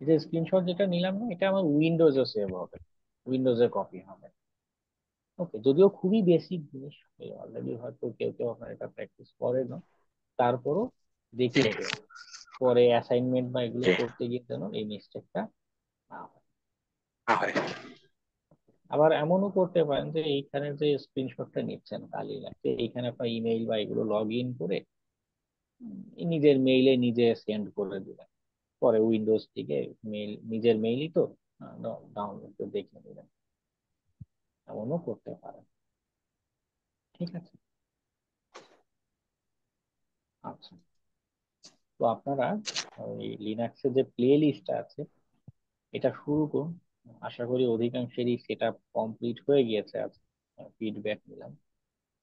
এটা স্ক্রিনশট যেটা নিলাম না, এটা আমার উইন্ডোজে সেভ হবে, উইন্ডোজে কপি হবে। ওকে, যদিও খুবই বেসিক জিনিস, অলরেডি হয়তো কেউ কেউ আপনার এটা প্র্যাকটিস করে না, তারপরও দেখিয়ে দেবেন পরে অ্যাসাইনমেন্ট বা এগুলো করতে গিয়ে যেন এই মিস্টেকটা না হয়। আবার এমনও করতে পারেন যে এইখানে যে স্ক্রিনশটটা নিচ্ছেন কালি লাগছে, এইখানে আপনার ইমেইল বা এগুলো লগ ইন করে নিজের মেইলে নিজে সেন্ড করে দিবেন, পরে উইন্ডোজ থেকে মেইল, নিজের মেইলই তো ডাউনলোড করে দেখে নেবেন, এমনও করতে পারেন। ঠিক আছে, আচ্ছা। তো আপনারা ওই লিনাক্সের যে প্লে লিস্টটা আছে এটা শুরু করুন। আশা করি অধিকাংশেরই সেট আপ কমপ্লিট হয়ে গিয়েছে, আজ ফিডব্যাক নিলাম।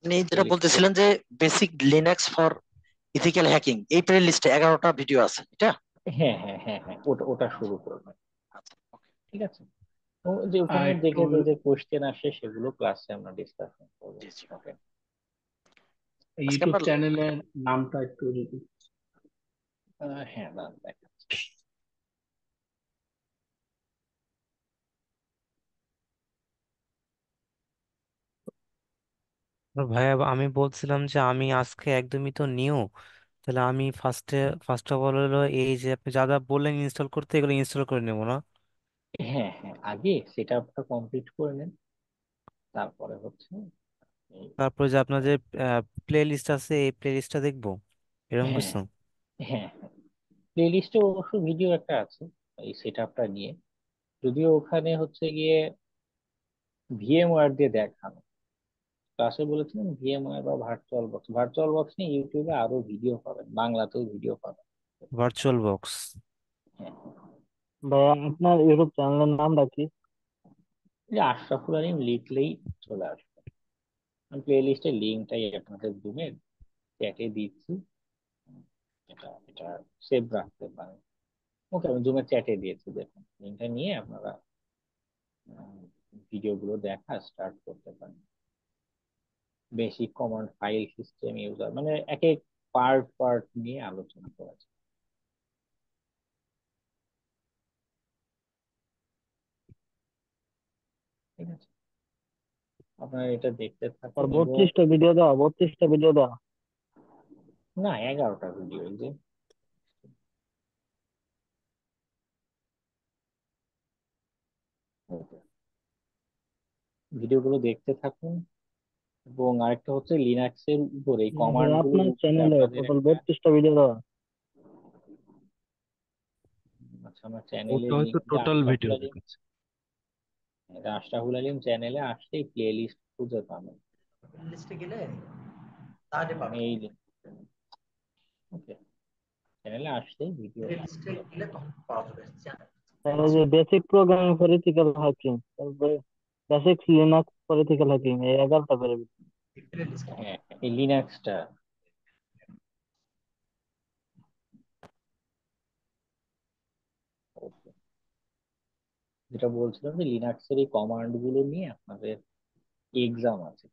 আপনি যেটা বলতেছিলেন যে basic Linux for ethical hacking, এই প্লে লিস্টে 11টা ভিডিও আছে এটা। হ্যাঁ হ্যাঁ হ্যাঁ হ্যাঁ, ওটা ওটা শুরু করবেন। ঠিক আছে, ও যে আর ওখানে একটু দেখে যে যে কোশ্চেন আসে সেগুলো ক্লাসে আমরা ডিসকাশন করবো। ওকে, আজকে ইউটিউব আমরা চ্যানেলের নামটা একটু যদি হ্যাঁ না দেখাচ্ছি। তো ভাইয়া আমি বলছিলাম যে আমি আজকে একদমই তো নিউ, তাহলে আমি ফার্স্ট অফ অল হলো এই যে আপনি যা যা বললেন ইনস্টল করতে, এগুলো ইনস্টল করে নেবো না? হ্যাঁ হ্যাঁ, আগে সেট আপটা কমপ্লিট করে নেন, তারপরে হচ্ছে এই, তারপর যে আপনার যে প্লে লিস্ট আছে এই প্লে লিস্টটা দেখবো, এরকম হ্যাঁ কিছু? হ্যাঁ হ্যাঁ, প্লে লিস্টে অবশ্য ভিডিও একটা আছে এই সেট আপটা নিয়ে, যদিও ওখানে হচ্ছে গিয়ে ভিএমওয়্যার দিয়ে দেখানো। ক্লাসে বলেছিলেন ভিএমওয়্যার বা ভার্চুয়াল বক্স, ভার্চুয়াল বক্স নিয়ে ইউটিউবে আরো ভিডিও পাবেন, বাংলাতেও ভিডিও পাবেন। Virtual box? হ্যাঁ, ভাইয়া আপনার ইউটিউব চ্যানেলের নামটা কি? এই যে আশরাফুল আলিম লিখলেই চলে আসবে। আমি প্লে লিস্টের লিঙ্কটাই আপনাদের রুমের চ্যাটে দিচ্ছি, এটা এটা সেভ রাখতে পারেন। ওকে, আমি জুমের চ্যাটে দিয়েছি, দেখুন লিঙ্কটা নিয়ে আপনারা ভিডিওগুলো দেখা স্টার্ট করতে পারেন। Basic command file system user, মানে এক এক পার্ট পার্ট নিয়ে আলোচনা করেছে। ঠিক আছে, আপনারা এটা দেখতে আর থাকুন এবং 32টা ভিডিও দেওয়া না 11টা ভিডিও, এই যে ভিডিওগুলো দেখতে থাকুন। এবং আরেকটা হচ্ছে লিনাক্সের উপরে এই কমান্ড ভাইয়া গুলোর আপনার উপরে চ্যানেলে আপনাদের টোটাল একটা, 32টা ভিডিও দেওয়া। আচ্ছা আমার চ্যানেলের ওটা হয়তো লিঙ্ক যে টোটাল আশরাফুল ভিডিও আলিম, দেখাচ্ছে। এটা আশরাফুল আলিম চ্যানেলে আসলেই প্লে লিস্ট খুঁজে পাবেন, লিস্টে গেলে তাহলে পাবেন, এই লিঙ্ক। ওকে, চ্যানেলে আসলেই ভিডিও প্লে লিস্টে গেলে তখন পাওয়া যাবে চ্যানেল। তাহলে যে basic programming for ethical hacking, তারপরে basic Linux for ethical hacking, এই 11টা করে। প্লে লিস্ট হ্যাঁ এই লিনাক্সটা, ওকে, যেটা বলছিলাম যে লিনাক্সের এই কমান্ড গুলো নিয়ে আপনাদের এক্সাম আছে,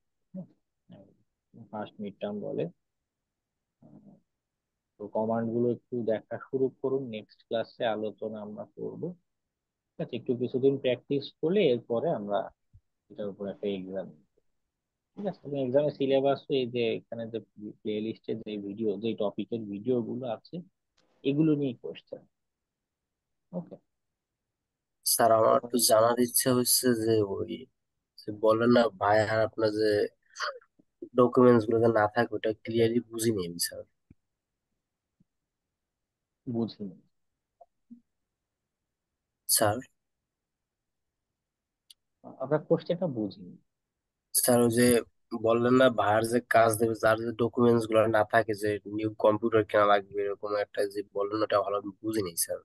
ফার্স্ট মিড টার্ম বলে। তো কমান্ড গুলো একটু দেখা শুরু করুন, নেক্সট ক্লাসে আলোচনা আমরা করব। ঠিক আছে, একটু কিছুদিন প্র্যাকটিস করলে এরপরে আমরা এটার উপর একটা এক্সাম। ঠিক আছে, এবং এক্সামের সিলেবাস এই যে এখানে যে প্লে লিস্টে যে ভিডিও, যে টপিকের ভিডিও গুলো আছে এগুলো নিয়ে কোশ্চেন। ওকে, স্যার আমার একটু জানার ইচ্ছা হচ্ছে যে ওই যে বললেন না ভাই, আর আপনার যে ডকুমেন্টস গুলো যে না থাকে ওটা ক্লিয়ারলি বুঝিনি আমি স্যার। বুঝিনি, স্যার আপনার কোশ্চেনটা বুঝিনি। স্যার ওই যে বললেন না ভাইয়ার যে কাজ দেবে তার যে ডকুমেন্টস গুলো না থাকে, যে নিউ কম্পিউটার কেনা লাগবে এরকম একটা যে বললেন, ওটা ভালো বুঝিনি স্যার।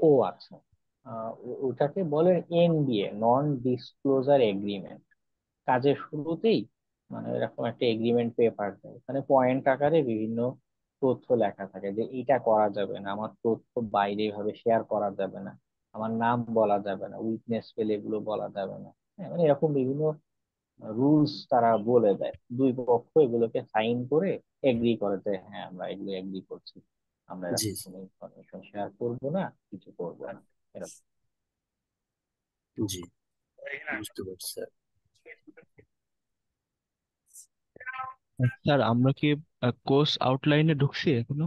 ও আচ্ছা, ওটাকে বলে এনডিএ, নন ডিসক্লোজার এগ্রিমেন্ট। কাজের শুরুতেই মানে এরকম একটা এগ্রিমেন্ট পেপার দেয়, এখানে পয়েন্ট আকারে বিভিন্ন তথ্য লেখা থাকে যে এটা করা যাবে না, আমার তথ্য বাইরে ভাবে শেয়ার করা যাবে না, আমার নাম বলা যাবে না, উইটনেস পেলে এগুলো বলা যাবে না। হ্যাঁ, মানে এরকম বিভিন্ন রুলস তারা বলে দেয়, দুই পক্ষ এগুলোকে সাইন করে এগ্রি করে যে হ্যাঁ আমরা এগুলো এগ্রি করছি, আমরা জি এরকম জি কোনো ইনফরমেশন শেয়ার করবো না, কিছু করবো না, এরকম। জি, বুঝতে পারছি স্যার। স্যার আমরা কি কোর্স আউটলাইনে ঢুকছি এখনো?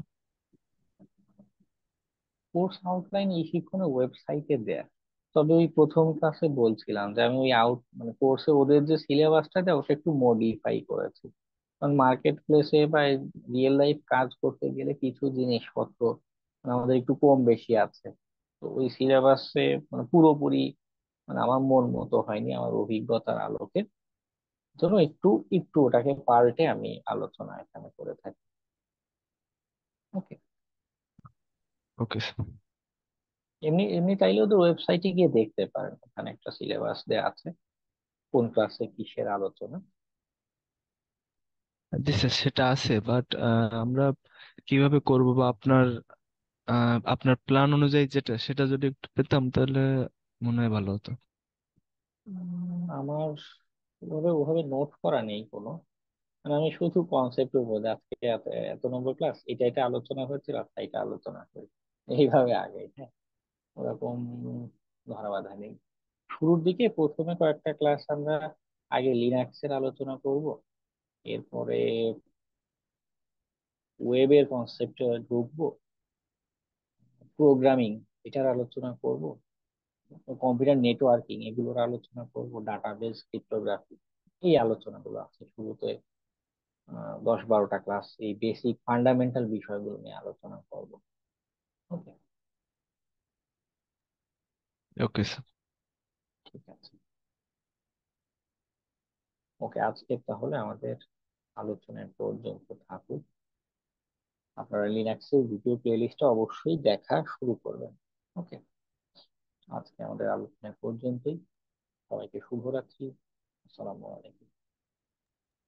কোর্স আউটলাইন এই শিক্ষণের ওয়েবসাইটে দেয়া, তবে ওই প্রথম ক্লাসে বলছিলাম যে আমি ওই মানে কোর্সে ওদের যে সিলেবাসটা দেয় ওটা একটু মডিফাই করেছি, কারণ মার্কেট প্লেসে বা রিয়েল লাইফ কাজ করতে গেলে কিছু জিনিসপত্র আমাদের একটু কম বেশি আছে। তো ওই সিলেবাসে মানে পুরোপুরি মানে আমার মন মতো হয়নি আমার অভিজ্ঞতার আলোকে, জন্য একটু একটু ওটাকে পাল্টে আমি আলোচনা এখানে করে থাকি। ওকে। Okay sir. এমনি এমনি চাইলে ওদের ওয়েবসাইটে গিয়ে দেখতে পারেন, ওখানে একটা সিলেবাস দেওয়া আছে কোন ক্লাসে কিসের আলোচনা। জি স্যার সেটা আছে, বাট আমরা কিভাবে করব বা আপনার প্ল্যান অনুযায়ী যেটা সেটা যদি একটু পেতাম তাহলে মনে হয় ভালো হতো। আমার ওভাবে ওভাবে নোট করা নেই কোনো, মানে আমি শুধু কনসেপ্ট বলে আজকে এত এত নম্বর ক্লাস এটা এটা আলোচনা হয়েছিল, আচ্ছা এটা আলোচনা করি, এইভাবে আগে, হ্যাঁ, ওরকম ধরা বাঁধা নেই। শুরুর দিকে প্রথমে কয়েকটা ক্লাস আমরা আগে লিনাক্সের আলোচনা করব, এরপরে ওয়েবের কনসেপ্টে ঢুকবো, প্রোগ্রামিং এটার আলোচনা করব, কম্পিউটার নেটওয়ার্কিং এগুলোর আলোচনা করব, ডাটাবেস ক্রিপ্টোগ্রাফি, এই আলোচনাগুলো আছে শুরুতে। 10-12টা ক্লাস এই বেসিক ফান্ডামেন্টাল বিষয়গুলো নিয়ে আলোচনা করব। ওকে। Okay sir. ঠিক আছে। ওকে, আজকে তাহলে আমাদের আলোচনা এ পর্যন্ত থাকুক। আপনারা লিনাক্সের ভিডিও প্লেলিস্টটা অবশ্যই দেখা শুরু করবেন। ওকে, আজকে আমাদের আলোচনা এ পর্যন্তই। সবাইকে শুভরাত্রি। আসসালামু আলাইকুম।